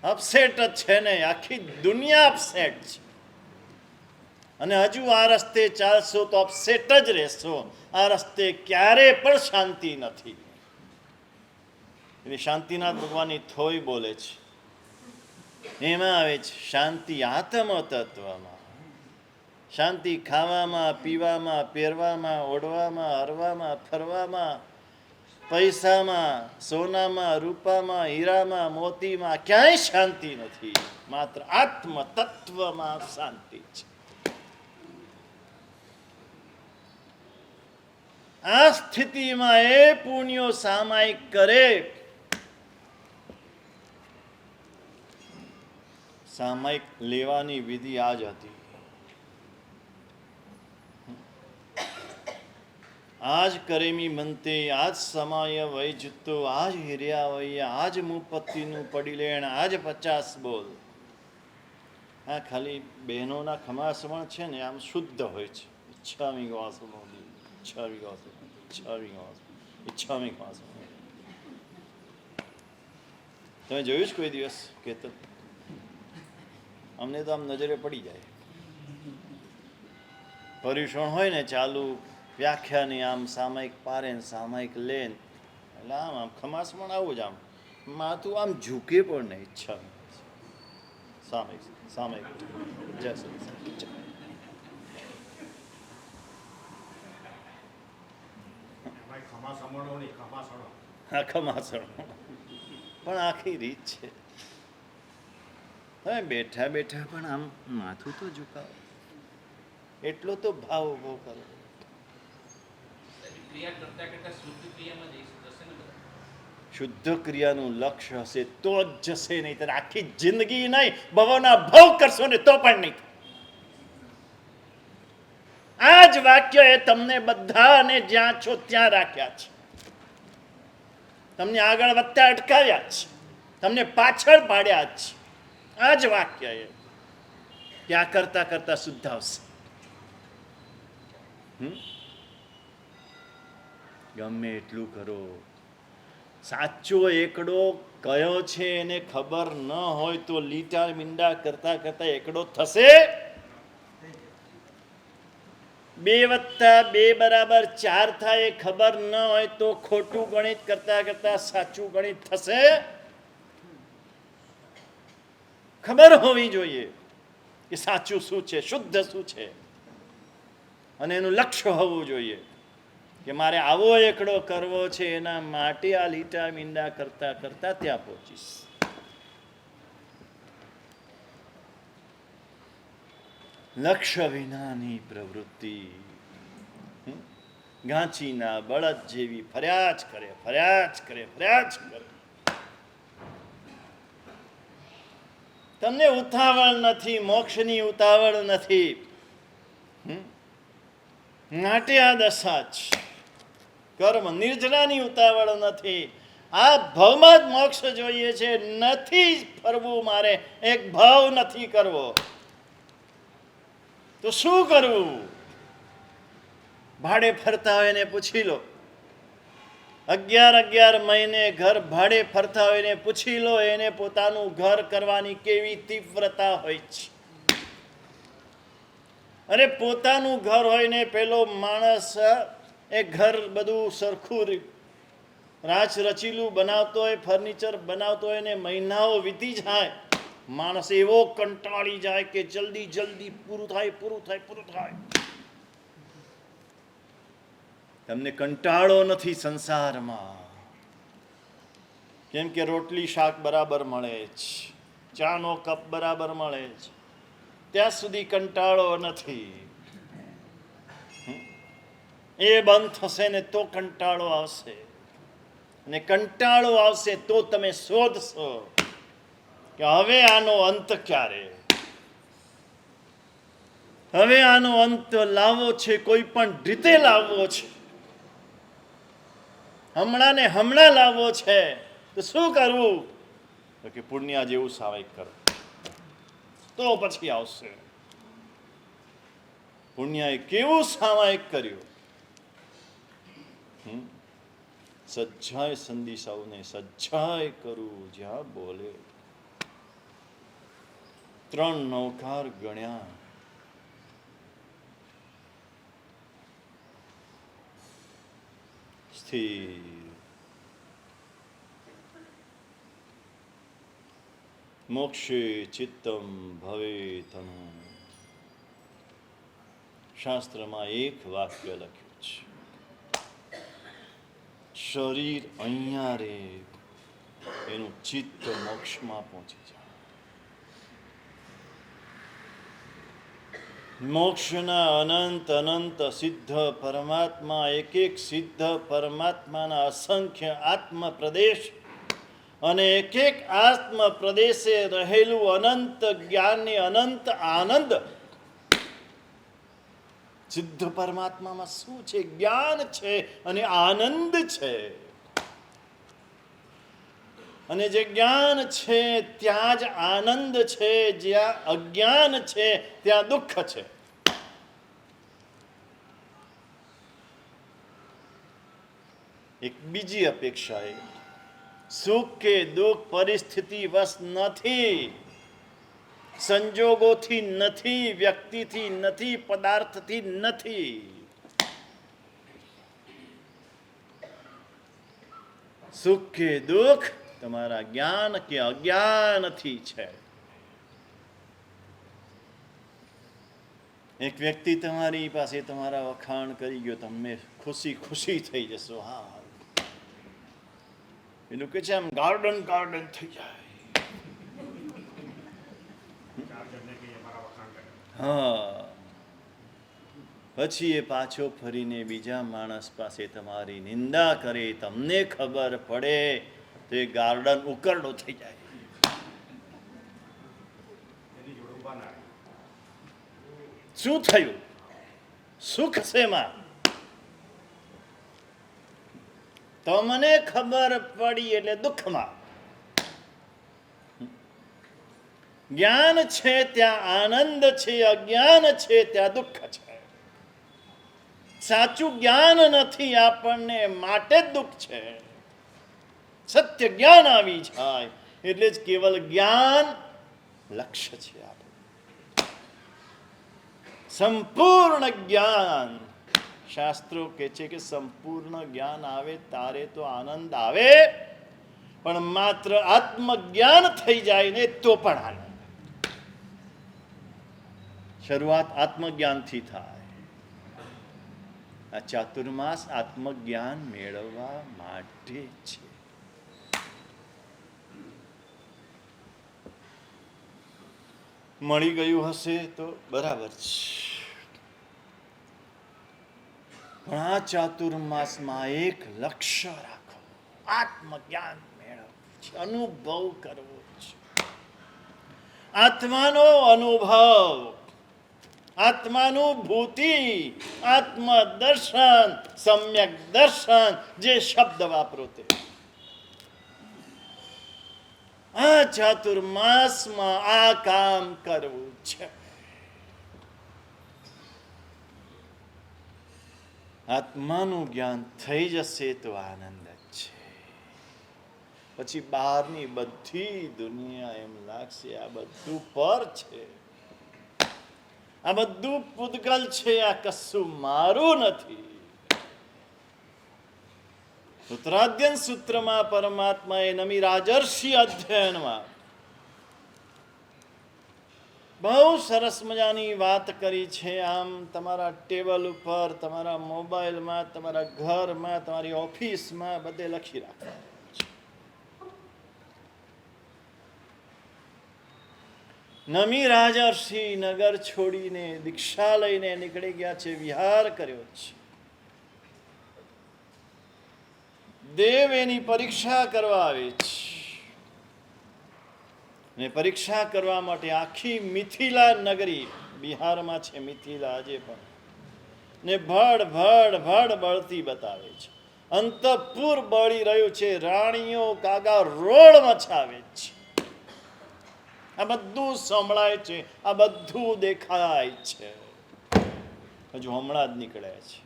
અપસેટ જ છે ને, આખી દુનિયા અપસેટ છે. અને હજુ આ રસ્તે ચાલશો તો અપસેટ જ રહેશો. આ રસ્તે ક્યારે પણ શાંતિ નથી. એટલે શાંતિનાથ ભગવાનની થોઈ બોલે છે, એમાં આવે છે શાંતિ આત્મ તત્વમાં. શાંતિ ખાવામાં, પીવામાં, પહેરવામાં, ઓઢવામાં, હરવામાં, ફરવામાં, પૈસામાં, સોનામાં, રૂપામાં, હીરામાં, મોતીમાં ક્યાંય શાંતિ નથી. માત્ર આત્મ તત્વમાં શાંતિ છે. આ સ્થિતિમાં એ પુણ્યો સામાયિક કરે. સામાયિક લેવાની વિધિ આ જ હતી. આજ કરેમી મંતે, આજ સમાય વૈજતો, આજ હિર્યા વૈયા, આજ મુપત્તિનું પડી લેણ, આજ 50 બોલ. આ ખાલી બહેનોના ખમાસમણ છે ને, આમ શુદ્ધ હોય છે. ઈચ્છામી વાસમોદી, ઈચ્છામી વાસમ, ઈચ્છામી વાસમ, ઈચ્છામી વાસમ. તમે જોયું છે કોઈ દિવસ કહેતો? અમને તો આમ નજરે પડી જાય. પર્યુષણ હોય ને ચાલુ, વ્યાખ્યાની આમ સામાયિક પારે ને સામાયિક લે, એટલે આમ આમ ખમાસમણ આવું જ આમ માથું આમ ઝૂકે પણ નહીં. ઈચ્છા સામાયિક સામાયિક જય શ્રી હા, ખમાસણ પણ આખી રીત છે. હવે બેઠા બેઠા પણ આમ માથું તો ઝુકાવો, એટલો તો ભાવ ઉભો કરો. શુદ્ધ ક્રિયાનું લક્ષ્ય હશે તો જ જશે, નહીં તો આખી જિંદગી નહીં, ભવોના ભવ કરશો ને તો પણ નહીં. આ જ વાક્ય એ તમને બધાને જ્યાં છો ત્યાં રાખ્યા છે. તમને આગળ વધતા અટકાવ્યા છે, તમને પાછળ પાડ્યા છે. આ જ વાક્ય એ ત્યાં કરતા કરતા શુદ્ધ આવશે. ગમે એટલું કરો, સાચો એકડો કયો છે એને ખબર ન હોય તો લીટા મીંડા કરતા કરતા એકડો થશે. 2 + 2 = 4 થાય એ ખબર ન હોય તો ખોટું ગણિત કરતા કરતા સાચું ગણિત થશે. ખબર હોવી જોઈએ કે સાચું શું છે, શુદ્ધ શું છે, અને એનું લક્ષ્ય હોવું જોઈએ કે મારે આવો એકડો કરવો છે, એના માટે આ લીટા મીંડા કરતા કરતા ત્યાં પહોંચીશ. લક્ષ્ય વિનાની પ્રવૃત્તિ ગાંચીના બળદ જેવી ફર્યા જ કરે, ફર્યા જ કરે, ફર્યા જ કરે. તમને ઉતાવળ નથી, મોક્ષની ઉતાવળ નથી, માટે આ દશા જ. કર્મ નિર્જરાની ઉતાવળ નથી. આ ભાવમાં જ મોક્ષ જોઈએ છે. નથી ફરવું મારે, એક ભાવ નથી કરવો, તો શું કરવું? ભાડે ફરતા હોય એને પૂછી લો. 11 મહિને ઘર ભાડે ફરતા હોય એને પૂછી લો, એને પોતાનું ઘર કરવાની કેવી તીવ્રતા હોય છે. અરે પોતાનું ઘર હોય ને પેલો માણસ એ ઘર બધું સરખું રાચ રચીલું બનાવતો હોય, ફર્નિચર બનાવતો હોય ને મહિનાઓ વીતી જાય, માણસ એવો કંટાળી જાય કે જલ્દી જલ્દી પૂરું થાય, પૂરું થાય, પૂરું થાય. તમને કંટાળો નથી સંસારમાં, કેમ કે રોટલી શાક બરાબર મળે છે, ચાનો કપ બરાબર મળે છે, ત્યાં સુધી કંટાળો નથી. એ બંધ થશે ને તો કંટાળો આવશે, અને કંટાળો આવશે તો તમે શોધશો કે હવે આનો અંત ક્યારે, હવે આનો અંત લાવવો છે, કોઈ પણ રીતે લાવવો છે, હમણાં ને હમણાં લાવવો છે. તો શું કરવું? તો કે પુણ્યા જેવું સાવયિક કરો, તો પછી આવશે. પુણ્યાએ કેવું સામાયિક કર્યું? સજ્જાય સંધિ સૌને સજ્જાય કરું જ્યાં બોલે. 3 નૌકાર ગણ્યા. સ્થિર મોક્ષે ચિત્તમ ભવે તનુ. શાસ્ત્રમાં એક વાક્ય લખ્યું છે, શરીર અહીંયા રે, એનું ચિત્ત મોક્ષમાં પહોંચી જાય. મોક્ષના અનંત અનંત સિદ્ધ પરમાત્મા, એક એક સિદ્ધ પરમાત્માના અસંખ્ય આત્મ પ્રદેશ, અને એક એક આત્મ પ્રદેશે રહેલું અનંત જ્ઞાનની અનંત આનંદ. સિદ્ધ પરમાત્મામાં શું છે? જ્ઞાન છે અને આનંદ છે. અને જે જ્ઞાન છે ત્યાં જ આનંદ છે, જ્યાં અજ્ઞાન છે ત્યાં દુઃખ છે. એક બીજી અપેક્ષા એ સુખ કે દુઃખ પરિસ્થિતિ વશ નથી, સંજોગોથી નથી, વ્યક્તિથી નથી, પદાર્થથી નથી. સુખ કે દુઃખ તમારા જ્ઞાન કે અજ્ઞાનથી છે. એક વ્યક્તિ તમારી પાસે તમારા વખાણ કરી ગયો, તમને ખુશી ખુશી થઈ જશો. હા, એનું કે છે આમ ગાર્ડન ગાર્ડન થઈ જાય. હા, પછી એ પાછો ફરીને બીજા માણસ પાસે તમારી નિંદા કરે, તમને ખબર પડે તો એ ગાર્ડન ઉકરડો થઈ જાય. શું થયું? સુખ શેમાં? તમને ખબર પડી એટલે દુઃખમાં. જ્ઞાન છે ત્યાં આનંદ છે, અજ્ઞાન છે ત્યાં દુઃખ છે. સાચું જ્ઞાન નથી આપણને, માટે જ દુઃખ છે. સત્ય જ્ઞાન આવી જાય એટલે જ કેવલ જ્ઞાન લક્ષ્ય છે. સંપૂર્ણ જ્ઞાન, શાસ્ત્રો કહે છે કે સંપૂર્ણ જ્ઞાન આવે તારે તો આનંદ આવે, પણ માત્ર આત્મજ્ઞાન થઈ જાય ને તો પણ આનંદ. શરૂઆત આત્મજ્ઞાનથી થાય. આ ચાતુર્માસ આત્મજ્ઞાન મેળવવા માટે છે. મળી ગયું હશે તો બરાબર છે, પણ આ ચાતુર્માસમાં એક લક્ષ્ય રાખો, આત્મજ્ઞાન મેળવવું છે, અનુભવ કરવો છે. આત્માનો અનુભવ, આત્માનુભૂતિ, આત્મદર્શન, સમ્યક દર્શન, જે શબ્દ વાપરો તે. આ ચાતુર્માસમાં આ કામ કરવું છે. આત્માનું જ્ઞાન થઈ જશે તો આનંદ જ છે. પછી બહારની બધી દુનિયા એમ લાગશે આ બધું પર છે, આ બધું પૂતગલ છે, આ કશું મારું નથી. ઉત્તરાધ્યન સૂત્રમાં પરમાત્માએ નમી રાજર્ષિ અધ્યયનમાં બહુ સરસ મજાની વાત કરી છે. આમ તમારા ટેબલ ઉપર, તમારા મોબાઈલમાં, તમારા ઘરમાં, તમારી ઓફિસમાં બધે લખી રાખો. નમી રાજર્ષિ નગર છોડીને દીક્ષા લઈને નીકળી ગયા છે, વિહાર કર્યો છે. દેવ એની પરીક્ષા કરવા આવે છે ને પરીક્ષા કરવા માટે આખી મિથિલા નગરી, બિહારમાં છે મિથિલા આજે પણ, ને ભડ ભડ ભડ બળતી બતાવે છે. અંતઃપુર બળી રહ્યું છે, રાણીઓ કાગા રોળ મચાવે છે. આ બધું સંભળાય છે, આ બધું દેખાય છે. હજુ હમણાં જ નીકળ્યા છે.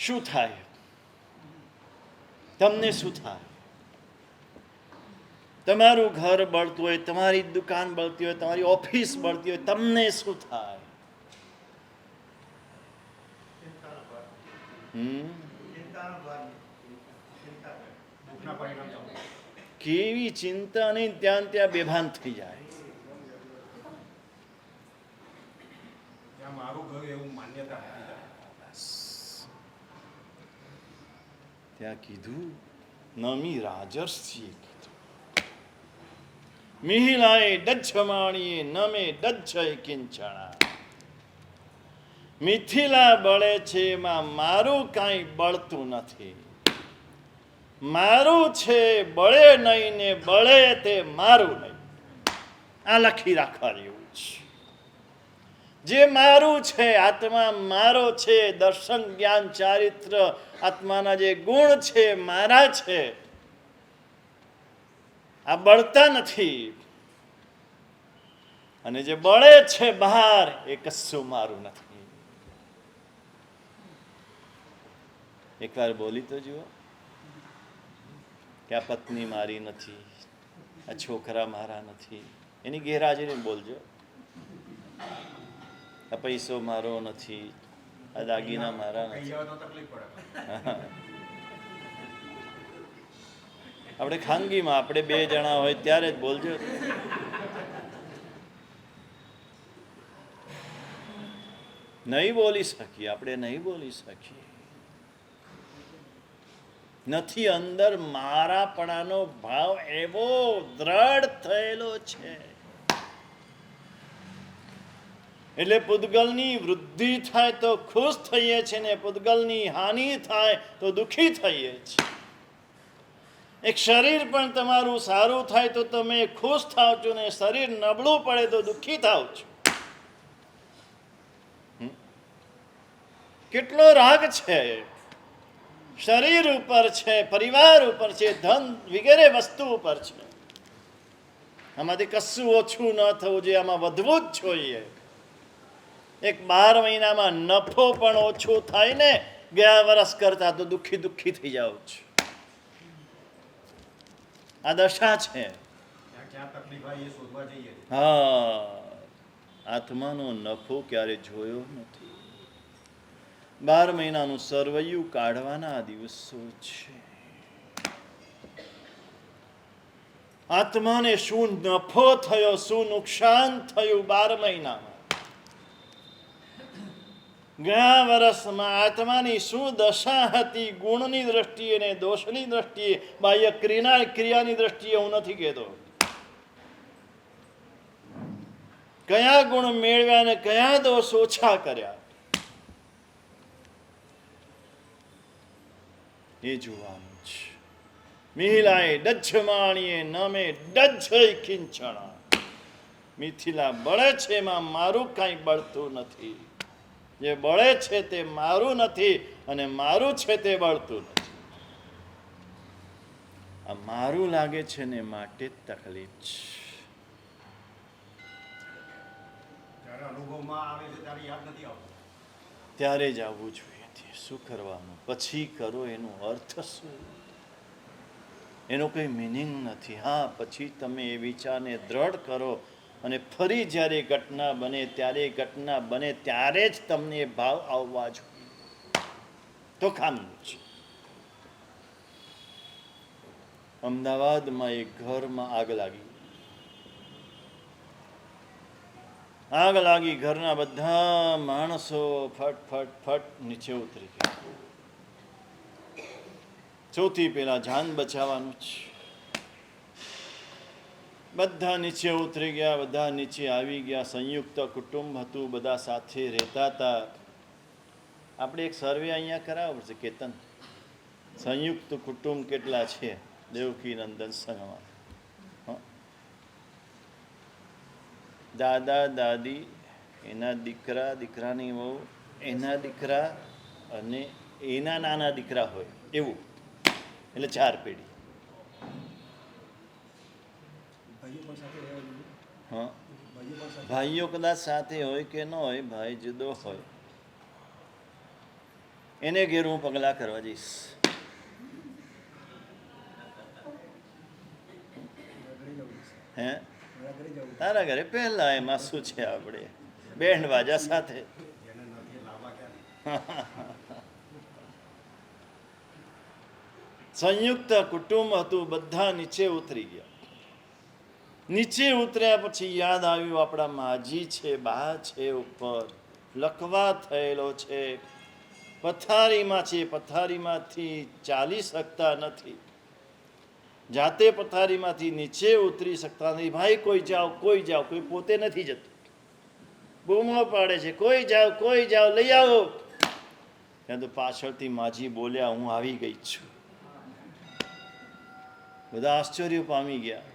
શું થાય? તમને શું થાય? તમારું ઘર બળતું હોય, તમારી દુકાન બળતી હોય, તમારી ઓફિસ બળતી હોય, તમને શું થાય? કેવી ચિંતા નહીં, ત્યાં ત્યાં બેભાન થઈ જાય. ત્યાં કીધું નમી રાજર્ષિએ કીધું, મિહિલાએ ડજ્જમાણીએ નમે ડજ્જય કિંચણા. મિથિલા બળે છે, એમાં મારું કાંઈ બળતું નથી. મારું છે બળે નહીં ને બળે તે મારું નહીં. આ લખી રાખવા જેવું છે. જે મારું છે, આત્મા મારો છે, દર્શન જ્ઞાન ચારિત્ર આત્માના જે ગુણ છે મારા છે. આ બળતા નથી. અને જે બળે છે બહાર, એ કશું મારું નથી. એકવાર બોલી તો જુઓ કે આ પત્ની મારી નથી, આ છોકરા મારા નથી. એની ગેરહાજરી બોલજો. આ પૈસો મારો નથી, આ દાગીના મારા નથી. આપણે ખાનગીમાં આપણે બે જણા હોય ત્યારે જ બોલજો. નહીં બોલી શકીએ, આપણે નહીં બોલી શકીએ. નથી, અંદર મારાપણાનો ભાવ એવો દ્રઢ થયેલો છે. એટલે પૂતગલની વૃદ્ધિ થાય તો ખુશ થઈએ છીએ ને પૂતગલની હાનિ થાય તો દુઃખી થઈએ છીએ. એક શરીર પણ તમારું સારું થાય તો તમે ખુશ થાવ છો ને શરીર નબળું પડે તો દુઃખી થાવ છો. કેટલો રાગ છે શરીર ઉપર છે, પરિવાર ઉપર છે, ધન વગેરે વસ્તુ ઉપર છે. આમાંથી કશું ઓછું ન થવું જોઈએ, આમાં વધવું જ જોઈએ. એક 12 મહિનામાં નફો પણ ઓછો થાય ને ગયા વર્ષ કરતા તો દુઃખી દુઃખી થઈ જાવ છું. આ દશા છે. હા, આત્માનો નફો ક્યારે જોયો નથી. 12 મહિનાનું સરવૈયું કાઢવાના દિવસો છે. આત્માને શું નફો થયો, શું નુકસાન થયું 12 મહિનામાં. ગયા વર્ષમાં આત્માની શું દશા હતી, ગુણની દ્રષ્ટિએ ને દોષની દ્રષ્ટિએ, બાહ્ય ક્રિયાની દ્રષ્ટિએ હું નથી કહેતો. કયા ગુણ મેળવ્યા ને કયા દોષ ઓછા કર્યા એ જોવાનું છે. મિહિલાએ ડજ્જમાણીએ નમે ડજ્જય કિંચણા. મિથિલા બળે છે, એમાં મારું કાંઈ બળતું નથી. જે બળે છે તે મારું નથી અને મારું છે તે બળતું નથી. આ મારું લાગે છે ને માટે તકલીફ છે. ત્યારે જ આવવું જોઈએ. શું કરવાનું, પછી કરો એનો અર્થ શું? એનો કોઈ મિનિંગ નથી. હા, પછી તમે એ વિચારને દ્રઢ કરો અને ફરી જ્યારે ઘટના બને ત્યારે જ તમને એ ભાવ આવવા જોઈએ તો કામનું છે. અમદાવાદમાં એક ઘરમાં આગ લાગી. ઘરના બધા માણસો ફટ ફટ ફટ નીચે ઉતરી ગયા. સૌથી પહેલા જાન બચાવવાનું છે. બધા નીચે ઉતરી ગયા, બધા નીચે આવી ગયા. સંયુક્ત કુટુંબ હતું, બધા સાથે રહેતા હતા. આપણે એક સર્વે અહીંયા કરાવવું પડશે કેતન. સંયુક્ત કુટુંબ કેટલા છે દેવકી નંદન સંઘમાં? દાદા દાદી, એના દીકરા, દીકરાની વહુ, એના દીકરા અને એના નાના દીકરા હોય એવું, એટલે 4 પેઢી. હા, ભાઈઓ કદાચ સાથે હોય કે ન હોય, ભાઈ જુદો હોય, એને ઘેર હું પગલાં કરવા જઈશ. હે, તારા ઘરે પહેલા, એમાં શું છે? આપણે બેન્ડ વાજા સાથે. સંયુક્ત કુટુંબ હતું, બધા નીચે ઉતરી ગયા. નીચે ઉતર્યા પછી યાદ આવ્યું, આપણા માજી છે, બા છે, ઉપર લકવા થયેલો છે, પથારીમાં છે, પથારીમાંથી ચાલી શકતા નથી, જાતે પથારીમાંથી નીચે ઉતરી શકતા નથી. ભાઈ કોઈ જાઓ, કોઈ જાઓ, કોઈ પોતે નથી જતું, બૂમો પાડે છે, કોઈ જાઓ, કોઈ જાઓ, લઈ આવો. ત્યાં તો પાછળથી માજી બોલ્યા, હું આવી ગઈ છું. બધા આશ્ચર્ય પામી ગયા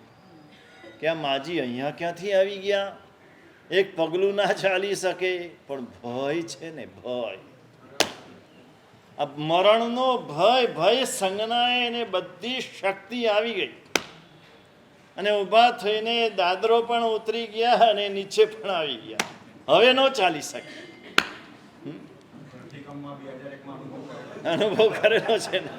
કે આ માજી અહીંયા ક્યાંથી આવી ગયા? એક પગલું ના ચાલી શકે, પણ ભય છે ને, ભય, આ મરણનો ભય, ભય સંજ્ઞાએ એને બધી શક્તિ આવી ગઈ અને ઊભા થઈને દાદરો પણ ઉતરી ગયા અને નીચે પણ આવી ગયા. હવે ન ચાલી શકે. અનુભવ કરેલો છે ને.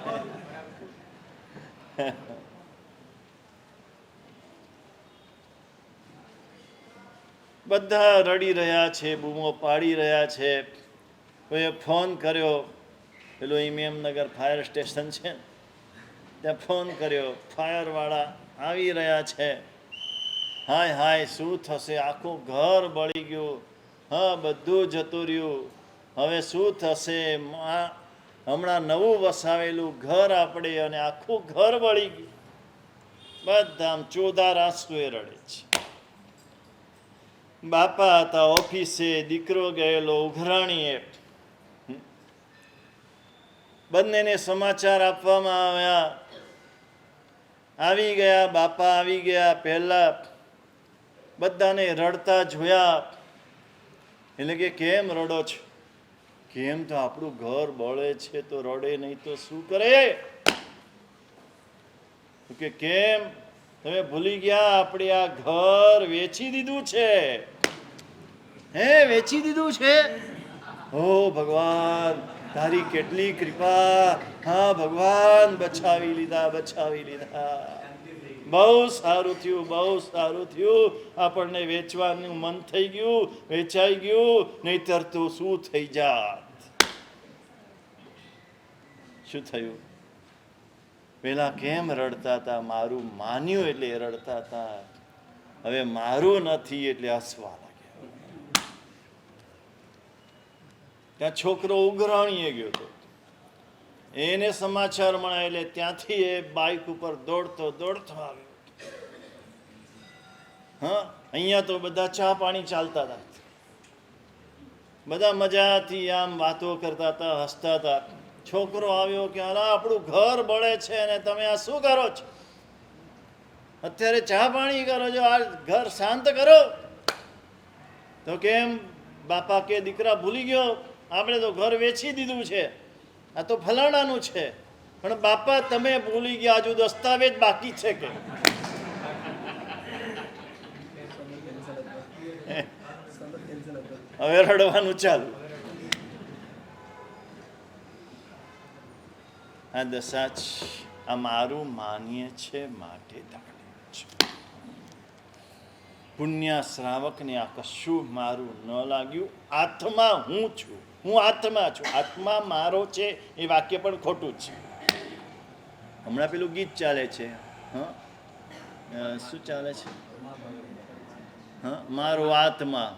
બધા રડી રહ્યા છે, બૂમો પાડી રહ્યા છે. કોઈએ ફોન કર્યો, પેલું ઇમેમનગર ફાયર સ્ટેશન છે ત્યાં ફોન કર્યો, ફાયરવાળા આવી રહ્યા છે. હાય હાય, શું થશે? આખું ઘર બળી ગયું. હા, બધું જતું રહ્યું. હવે શું થશે? હમણાં નવું વસાવેલું ઘર આપણે, અને આખું ઘર બળી ગયું. બધા ચોધાર આંસુએ રડે છે. બાપા હતા ઓફિસે, દીકરો ગયેલો ઉઘરાણીએ. બંનેને સમાચાર આપવામાં આવ્યા. આવી ગયા, બાપા આવી ગયા. પહેલા બધાને રડતા જોયા. એટલે કે કેમ રડો છો? કેમ? તો આપણું ઘર બળે છે તો રડે, નહીં તો શું કરે? કે કેમ? તમે ભૂલી ગયા આપણે આ ઘર વેચી દીધું છે. હે, વેચી દીધું છે? ઓ ભગવાન, તારી કેટલી કૃપા. હા ભગવાન, બચાવી લીધા, બચાવી લીધા. બહુ સારું થયું, બહુ સારું થયું. આપણને વેચવાનું મન થઈ ગયું, વેચાઈ ગયું, નહીતર તો શું થઈ જાત. શું થયું? પેલા કેમ રડતા હતા? મારું માન્યું એટલે રડતા હતા. હવે મારું નથી એટલે હસવા લાગ્યા. ત્યાં છોકરો ઉઘરાણીએ ગયો હતો, એને સમાચાર મળ્યા એટલે ત્યાંથી એ બાઇક ઉપર દોડતો દોડતો આવ્યો. હા, અહીંયા તો બધા ચા પાણી ચાલતા હતા, બધા મજાથી આમ વાતો કરતા હતા, હસતા હતા. છોકરો આવ્યો કે અલા, આપણું ઘર બળે છે અને તમે આ શું કરો છો? અત્યારે ચા પાણી કરો છો, આ ઘર શાંત કરો. તો કેમ? બાપા કે દીકરા ભૂલી ગયો, આપણે તો ઘર વેચી દીધું છે, આ તો ફલાણાનું છે. પણ બાપા તમે ભૂલી ગયા, હજુ દસ્તાવેજ બાકી છે. કે હવે રડવાનું ચાલુ. આ દશા જ, આ મારું માન્ય છે માટે તકલીફ છે. પુણ્ય શ્રાવકને આ કશું મારું ન લાગ્યું. આત્મા હું છું, હું આત્મા છું, આત્મા મારો છે એ વાક્ય પણ ખોટું છે. હમણાં પેલું ગીત ચાલે છે, હા, શું ચાલે છે? હા, મારો આત્મા,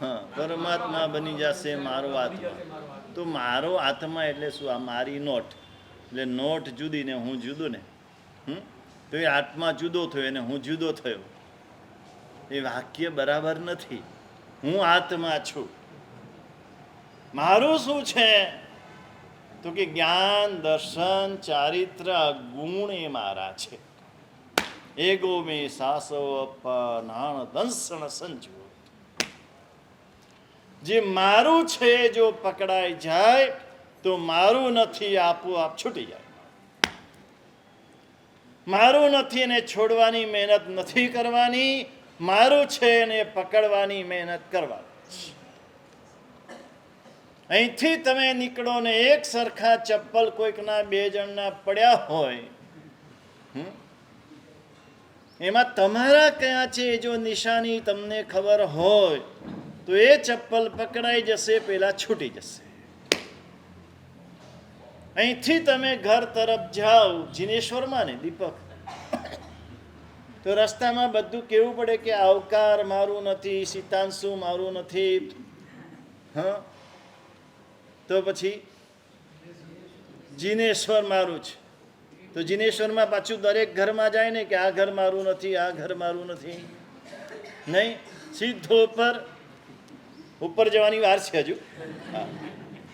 હા, પરમાત્મા બની જશે મારો આત્મા. તો મારો આત્મા એટલે શું? આ મારી નોટ, એટલે નોટ જુદી ને હું જુદું ને. તો એ આત્મા જુદો થયો અને હું જુદો થયો, એ વાક્ય બરાબર નથી. હું આત્મા છું. મારું શું છે? તો કે જ્ઞાન, દર્શન, ચારિત્ર, ગુણ એ મારા છે. એગો મે સાસવ અપનાણ દંસણ સંજુ. જે મારું છે જો પકડાઈ જાય તો મારું નથી આપોઆપ છૂટી જાય. મારું નથી એને છોડવાની મહેનત નથી કરવાની, મારું છે એને પકડવાની મહેનત કરવાની. અહીંથી તમે નીકળો ને એક સરખા ચપ્પલ કોઈકના બે જણના પડ્યા હોય, એમાં તમારા કયા છે જો નિશાની તમને ખબર હોય તો એ ચપ્પલ પકડાઈ જશે, પેલા છૂટી જશે. અહીંથી તમે ઘર તરફ જાઓ જીનેશ્વરમાં ને દીપક, તો રસ્તામાં બધું કેવું પડે કે આવકાર મારું નથી, સીતાંશુ મારું નથી, હા, તો પછી જીનેશ્વર મારું છે. તો જીનેશ્વરમાં પાછું દરેક ઘરમાં જાય ને કે આ ઘર મારું નથી, આ ઘર મારું નથી, નહીં. સીધો ઉપર જવાની વાર છે,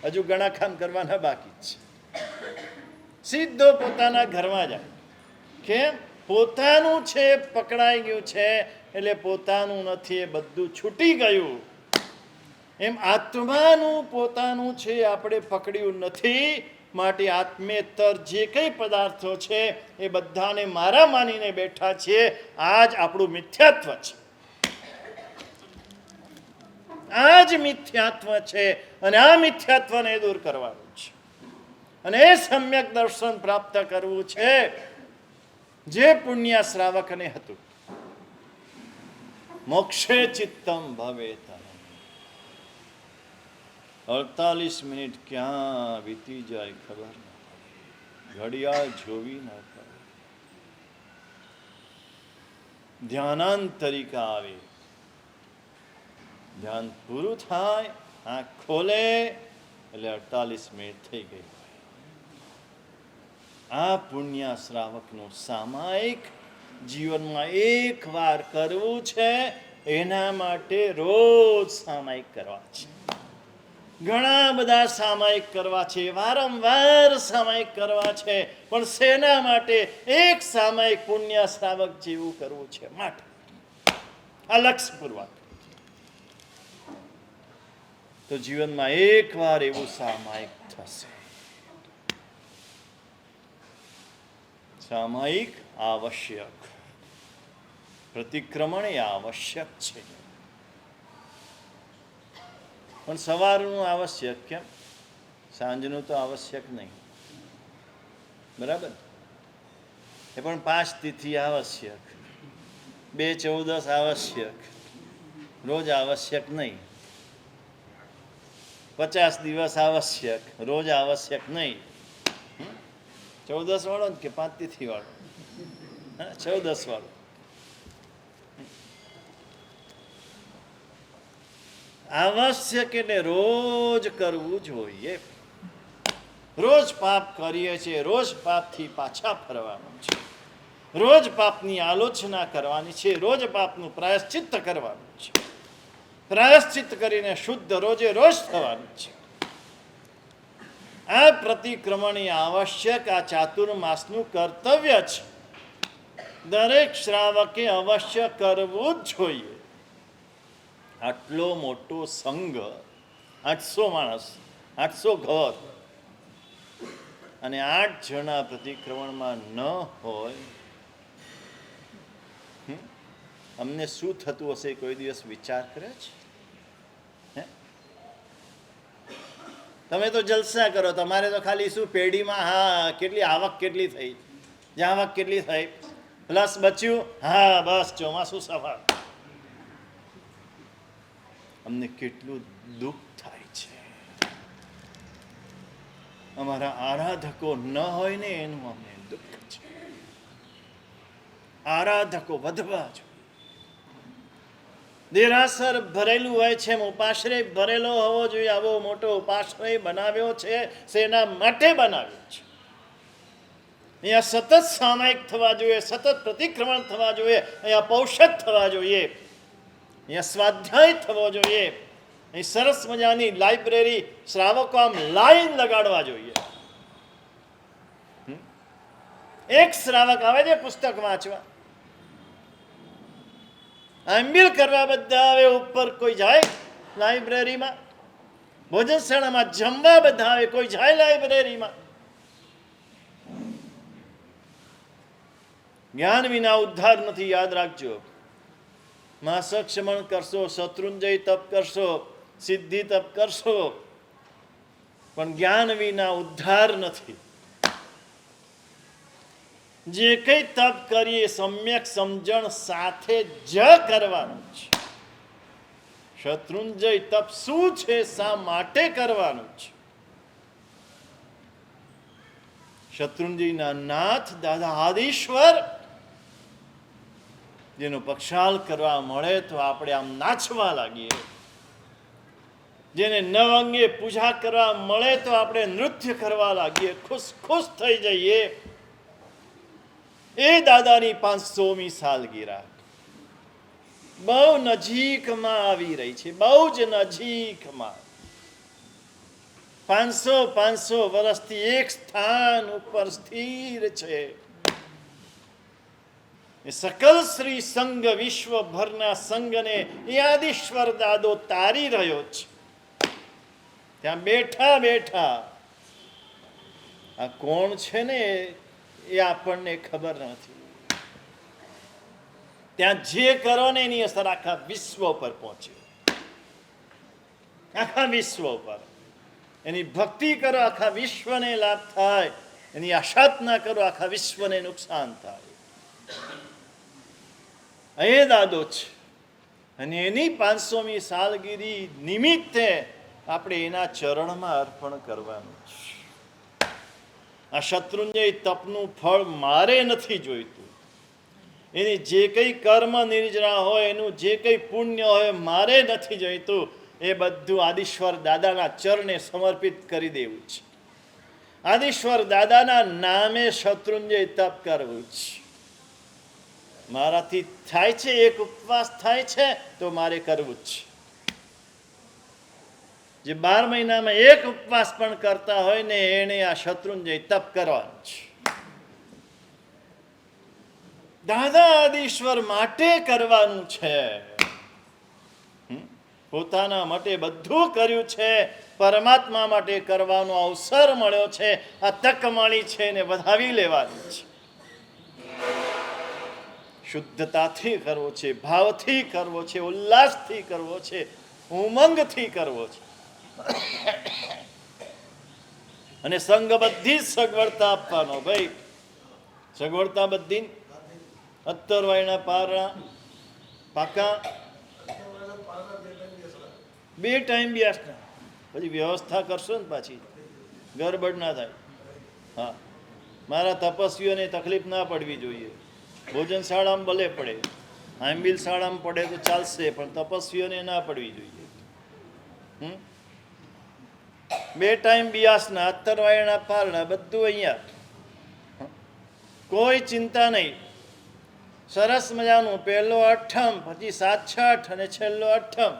હજુ ઘણા કામ કરવાના બાકી છે. સીધો પોતાના ઘરમાં જાય. કેમ? પોતાનું છે પકડાઈ ગયું છે, એટલે પોતાનું નથી એ બધું છૂટી ગયું. એમ આત્માનું પોતાનું છે આપણે પકડ્યું નથી, માટે આત્મેતર જે કંઈ પદાર્થો છે એ બધાને મારા માનીને બેઠા છીએ. આ જ આપણું મિથ્યાત્વ છે. આ જ મિથ્યાત્વ છે અને આ મિથ્યાત્વને દૂર કરવાનું છે અને એ સમ્યક દર્શન પ્રાપ્ત કરવું છે જે પુણ્ય શ્રાવકને હતું. મોક્ષે ચિત્તમ ભવેત. 48 મિનિટ ક્યાં વીતી જાય ખબર ન પડે, ઘડિયાળ જોવી ન પડે. ધ્યાનાંતરિકા આવે, ધ્યાન પૂરું થાય, આંખ ખોલે એટલે 48 મિનિટ થઈ ગઈ. આ પુણ્ય શ્રાવકનું સામાયિક જીવનમાં એક વાર કરવું છે. એના માટે રોજ સામાયિક કરવા છે. ઘણા બધા સામાયિક કરવા છે, વારંવાર સામાયિક કરવા છે, પણ શેના માટે? એક સામાયિક પુણ્ય શ્રાવક જેવું કરવું છે માટે આ લક્ષ્યપૂર્વક. તો જીવનમાં એક વાર એવું સામાયિક થશે. સામાયિક આવશ્યક, પ્રતિક્રમણ એ આવશ્યક છે, પણ સવારનું આવશ્યક. કેમ? સાંજનું તો આવશ્યક નહીં, બરાબર? એ પણ 5 તિથિ આવશ્યક, 2/14 આવશ્યક, રોજ આવશ્યક નહીં. 50 દિવસ આવશ્યક, રોજ આવશ્યક નહીં. 14 વાળો કે 5 તિથિ વાળો? 14 વાળો. આવશ્યક એટલે રોજ કરવું જોઈએ. રોજ પાપ કરીએ છીએ, રોજ પાપથી પાછા ફરવાનું છે, રોજ પાપની આલોચના કરવાની છે, રોજ પાપનું પ્રાયશ્ચિત્ત કરવાનું છે. પ્રાયશ્ચિત્ત કરીને શુદ્ધ રોજે રોજ થવાનું છે. આ પ્રતિક્રમણ આવશ્યક, આ ચાતુર્માસનું કર્તવ્ય છે. દરેક શ્રાવકે અવશ્ય કરવું જ જોઈએ. આટલો મોટો સંઘ, 800 માણસ, 800 ઘર, અને 8 જણા પ્રતિક્રમણમાં ન હોય, અમને શું થતું હશે? કોઈ દિવસ વિચાર કરે છે? તમે તો જલસા કરો, તમારે તો ખાલી શું પેઢીમાં, હા કેટલી આવક કેટલી થઈ, આવક કેટલી થઈ, પ્લસ બચ્યું, હા બસ ચોમાસું સફળ. અમને કેટલું દુઃખ થાય છે. અમારા આરાધકો ન હોય ને એનું અમને દુઃખ છે. આરાધકો વધવા જોઈએ. દેરાસર ભરેલું હોય છે, એમ ઉપાશ્રય ભરેલો હોવો જોઈએ. આવો મોટો ઉપાશ્રય બનાવ્યો છે, શેના માટે બનાવ્યો છે? અહીંયા સતત સામાયિક થવા જોઈએ, સતત પ્રતિક્રમણ થવા જોઈએ, અહીંયા પૌષધ થવા જોઈએ, અહીંયા સ્વાધ્યાય થવો જોઈએ, અહીં સરસ મજાની લાઇબ્રેરી શ્રાવકો આમ લાઈન લગાડવા જોઈએ. એક શ્રાવક આવે છે પુસ્તક વાંચવા, આંબિલ કરવા બધા આવે ઉપર, કોઈ જાય લાઇબ્રેરીમાં, ભોજનશાળામાં જમવા બધા આવે, કોઈ જાય લાઇબ્રેરીમાં. જ્ઞાન વિના ઉદ્ધાર નથી, યાદ રાખજો. માસક્ષમણ કરશો, શત્રુંજય તપ કરશો, સિદ્ધિ તપ કરશો, પણ જ્ઞાન વિના ઉદ્ધાર નથી. જે કંઈ તપ કરીએ સમ્યક સમજણ સાથે જ કરવાનું છે. શત્રુંજય તપ શું છે, શા માટે કરવાનું છે? શત્રુંજયના નાથ દાદા આદિશ્વર, જેનો પક્ષાલ કરવા મળે તો આપણે આમ નાચવા લાગીએ, જેને નવ અંગે પૂજા કરવા મળે તો આપણે નૃત્ય કરવા લાગીએ, ખુશ ખુશ થઈ જઈએ. એ દાદાની 500મી સાલગીરા બહુ નજીકમાં આવી રહી છે, બહુ જ નજીકમાં. 500 વર્ષથી એક સ્થાન ઉપર સ્થિર છે. એ સકલ શ્રી સંઘ વિશ્વભરના સંઘને યાદીશ્વર દાદો તારી રહ્યો છે. ત્યાં બેઠા બેઠા આ કોણ છે ને એ આપણને ખબર નથી. ત્યાં જે કરો ને એની અસર આખા વિશ્વ પર પહોંચે, આખા વિશ્વ પર. એની ભક્તિ કરો, આખા વિશ્વને લાભ થાય. એની આશાધના કરો, આખા વિશ્વને નુકસાન થાય. એ દાદો છે, અને એની 500મી સાલગીરી નિમિત્તે આપણે એના ચરણમાં અર્પણ કરવાનું છે. આ શત્રુંજય તપનું ફળ મારે નથી જોઈતું. એની જે કંઈ કર્મ નિર્જરા હોય, એનું જે કંઈ પુણ્ય હોય, મારે નથી જોઈતું. એ બધું આદિશ્વર દાદાના ચરણે સમર્પિત કરી દેવું છે. આદિશ્વર દાદાના નામે શત્રુંજય તપ કરવું છે. મારાથી થાય છે, એક ઉપવાસ થાય છે તો મારે કરવું જ છે. જે 12 મહિનામાં એક ઉપવાસ પણ કરતા હોય ને એને આ શત્રુંજય તપ કરવાનું છે. દાદા આદિશ્વર માટે કરવાનું છે. પોતાના માટે બધું કર્યું છે, પરમાત્મા માટે કરવાનો અવસર મળ્યો છે, આ તક મળી છે એને વધાવી લેવાની છે. શુદ્ધતાથી કરવો છે, ભાવથી કરવો છે, ઉલ્લાસથી કરવો છે, ઉમંગથી કરવો છે. અને સંઘ બધી જ સગવડતા આપવાનો. ભાઈ સગવડતા બધી, 17 વાયના પારા પાકા, 2 ટાઈમ બેસના. પછી વ્યવસ્થા કરશો ને પાછી ગરબડ ના થાય. હા, મારા તપસ્વીઓને તકલીફ ના પડવી જોઈએ. ભોજન શાળામાં ભલે પડે, આંબિલ શાળામાં પડે તો ચાલશે, પણ તપસ્વીઓને ના પડવી જોઈએ. 2 ટાઈમ બિયાસના, 17 વાયના પારણા, બધું અહીંયા. કોઈ ચિંતા નહીં. સરસ મજાનું પહેલો અઠમ, પછી 7 છઠ અને છેલ્લો અઠમ.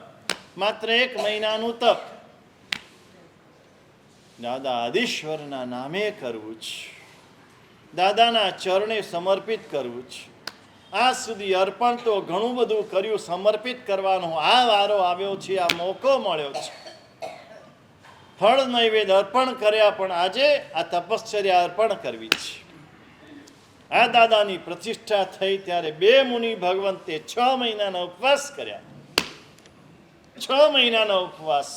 માત્ર 1 મહિનાનું તપ દાદા આદિશ્વરના નામે કરવું છે. દાદાના ચરણે સમર્પિત કરવું છે. આજ સુધી અર્પણ તો ઘણું બધું કર્યું, સમર્પિત કરવાનો આ વારો આવ્યો છે, આ મોકો મળ્યો છે. ફળ નૈવેદ્ય અર્પણ કર્યા, પણ આજે આ તપશ્ચર્યા અર્પણ કરવી છે. આ દાદાની પ્રતિષ્ઠા થઈ ત્યારે 2 મુનિ ભગવંતે 6 મહિનાના ઉપવાસ કર્યા. 6 મહિનાના ઉપવાસ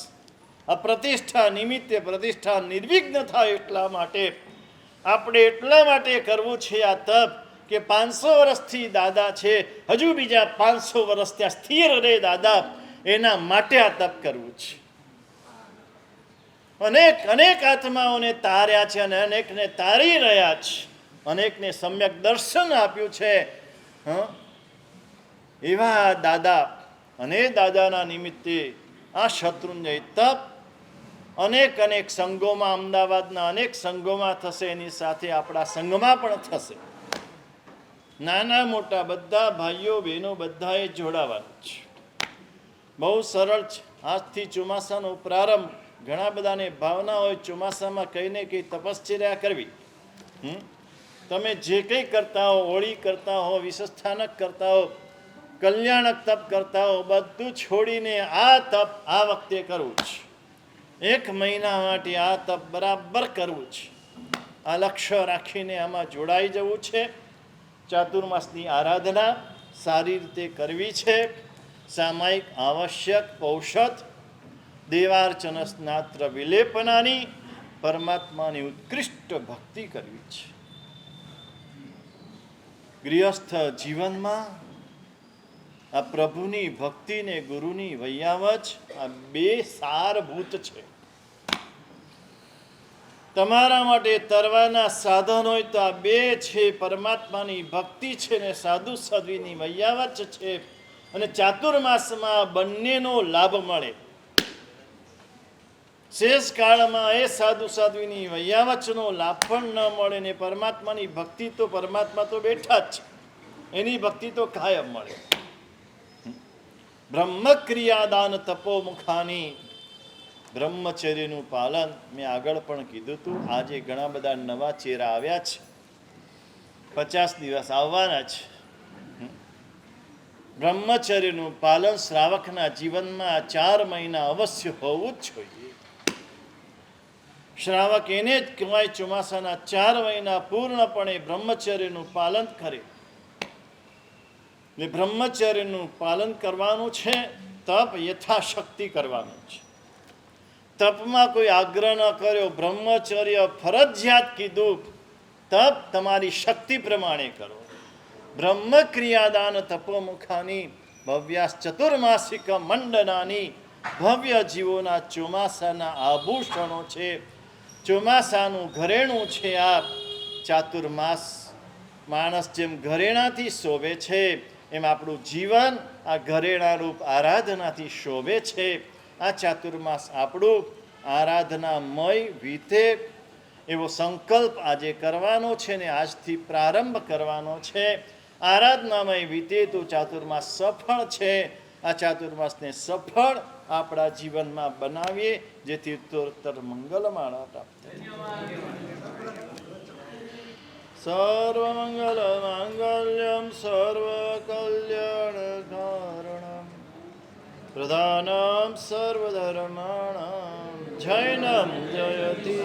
આ પ્રતિષ્ઠા નિમિત્તે, પ્રતિષ્ઠા નિર્વિઘ્ન થાય એટલા માટે આપણે એટલા માટે કરવું છે આ તપ કે 500 વર્ષથી દાદા છે, હજુ બીજા 500 વર્ષ ત્યાં સ્થિર રહે દાદા, એના માટે આ તપ કરવું છે. અનેક અનેક આત્માઓને તાર્યા છે અને અનેકને તારી રહ્યા છે, અનેકને સમ્યક દર્શન આપ્યું છે. એવા દાદા અને દાદાના નિમિત્તે આ શત્રુંજય તપ અનેક અનેક સંઘોમાં, અમદાવાદના અનેક સંઘોમાં થશે, એની સાથે આપણા સંઘમાં પણ થશે. નાના મોટા બધા ભાઈઓ બહેનો બધાએ જોડાવાનું છે. બહુ સરળ છે. આજથી ચોમાસાનો પ્રારંભ. ઘણા બધાને ભાવના હોય ચોમાસામાં કંઈને કંઈ તપશ્ચર્યા કરવી. તમે જે કંઈ કરતા હો, હોળી કરતા હો, વિષસ્થાનક કરતા હો, કલ્યાણક તપ કરતા હો, બધું છોડીને આ તપ આ વખતે કરવું છે. 1 મહિના માટે આ તપ બરાબર કરવું છે. આ લક્ષ્ય રાખીને આમાં જોડાઈ જવું છે. ચાતુર્માસની આરાધના સારી રીતે કરવી છે. સામાયિક આવશ્યક ઔષધ દેવાર્ચન સ્નાત્ર વિલેપનાની પરમાત્માની ઉત્કૃષ્ટ ભક્તિ કરવી છે. ગૃહસ્થ જીવનમાં આ પ્રભુની ભક્તિ ને ગુરુની વૈયાવચ આ બે સારભૂત છે. તમારા માટે તરવાના સાધન હોય તો આ બે છે. પરમાત્માની ભક્તિ છે ને સાધુ સાધ્વીની વૈયાવચ છે. અને ચાતુર્માસમાં બંનેનો લાભ મળે. શેષ કાળમાં એ સાધુ સાધ્વીની વૈયાવચનો લાભ પણ ન મળે ને પરમાત્માની ભક્તિ તો પરમાત્મા તો બેઠા જ છે, એની ભક્તિ તો કાયમ મળે. બ્રહ્મક્રિયાદાન તપોમુખાની બ્રહ્મચર્યનું પાલન મેં આગળ પણ કીધું હતું. આજે ઘણા બધા નવા ચહેરા આવ્યા છે. 50 દિવસ આવવાના છે. બ્રહ્મચર્યનું પાલન શ્રાવકના જીવનમાં 4 મહિના અવશ્ય હોવું જ જોઈએ. શ્રાવક એને જ કહેવાય ચોમાસાના 4 મહિના પૂર્ણપણે બ્રહ્મચર્યનું પાલન કરે. ને બ્રહ્મચર્યનું પાલન કરવાનું છે. તપ યથાશક્તિ કરવાનું છે. તપમાં કોઈ આગ્રહ ન કર્યો. બ્રહ્મચર્ય ફરજિયાત કીધું. તપ તમારી શક્તિ પ્રમાણે કરો. બ્રહ્મક્રિયાદાન તપોમુખાની ભવ્યાસ ચતુર્માસિક મંડનાની ભવ્ય જીવોના ચોમાસાના આભૂષણો છે. ચોમાસાનું ઘરેણું છે. આ ચાતુર્માસ માણસ જેમ ઘરેણાથી શોભે છે એમ આપણું જીવન આ ઘરેણારૂપ આરાધનાથી શોભે છે. આ ચાતુર્માસ આપણું આરાધનામય વીતે એવો સંકલ્પ આજે કરવાનો છે ને આજથી પ્રારંભ કરવાનો છે. આરાધનામય વીતે તો ચાતુર્માસ સફળ છે. આ ચાતુર્માસને સફળ આપણા જીવનમાં બનાવીએ જેથી ઉત્તરોત્તર મંગલમાળા પ્રાપ્ત થાય. સર્વમંગલ માંગલ્યમ સર્વકલ્યાણકારણમ પ્રધાનમ સર્વધર્માણામ જૈનમ જયતિ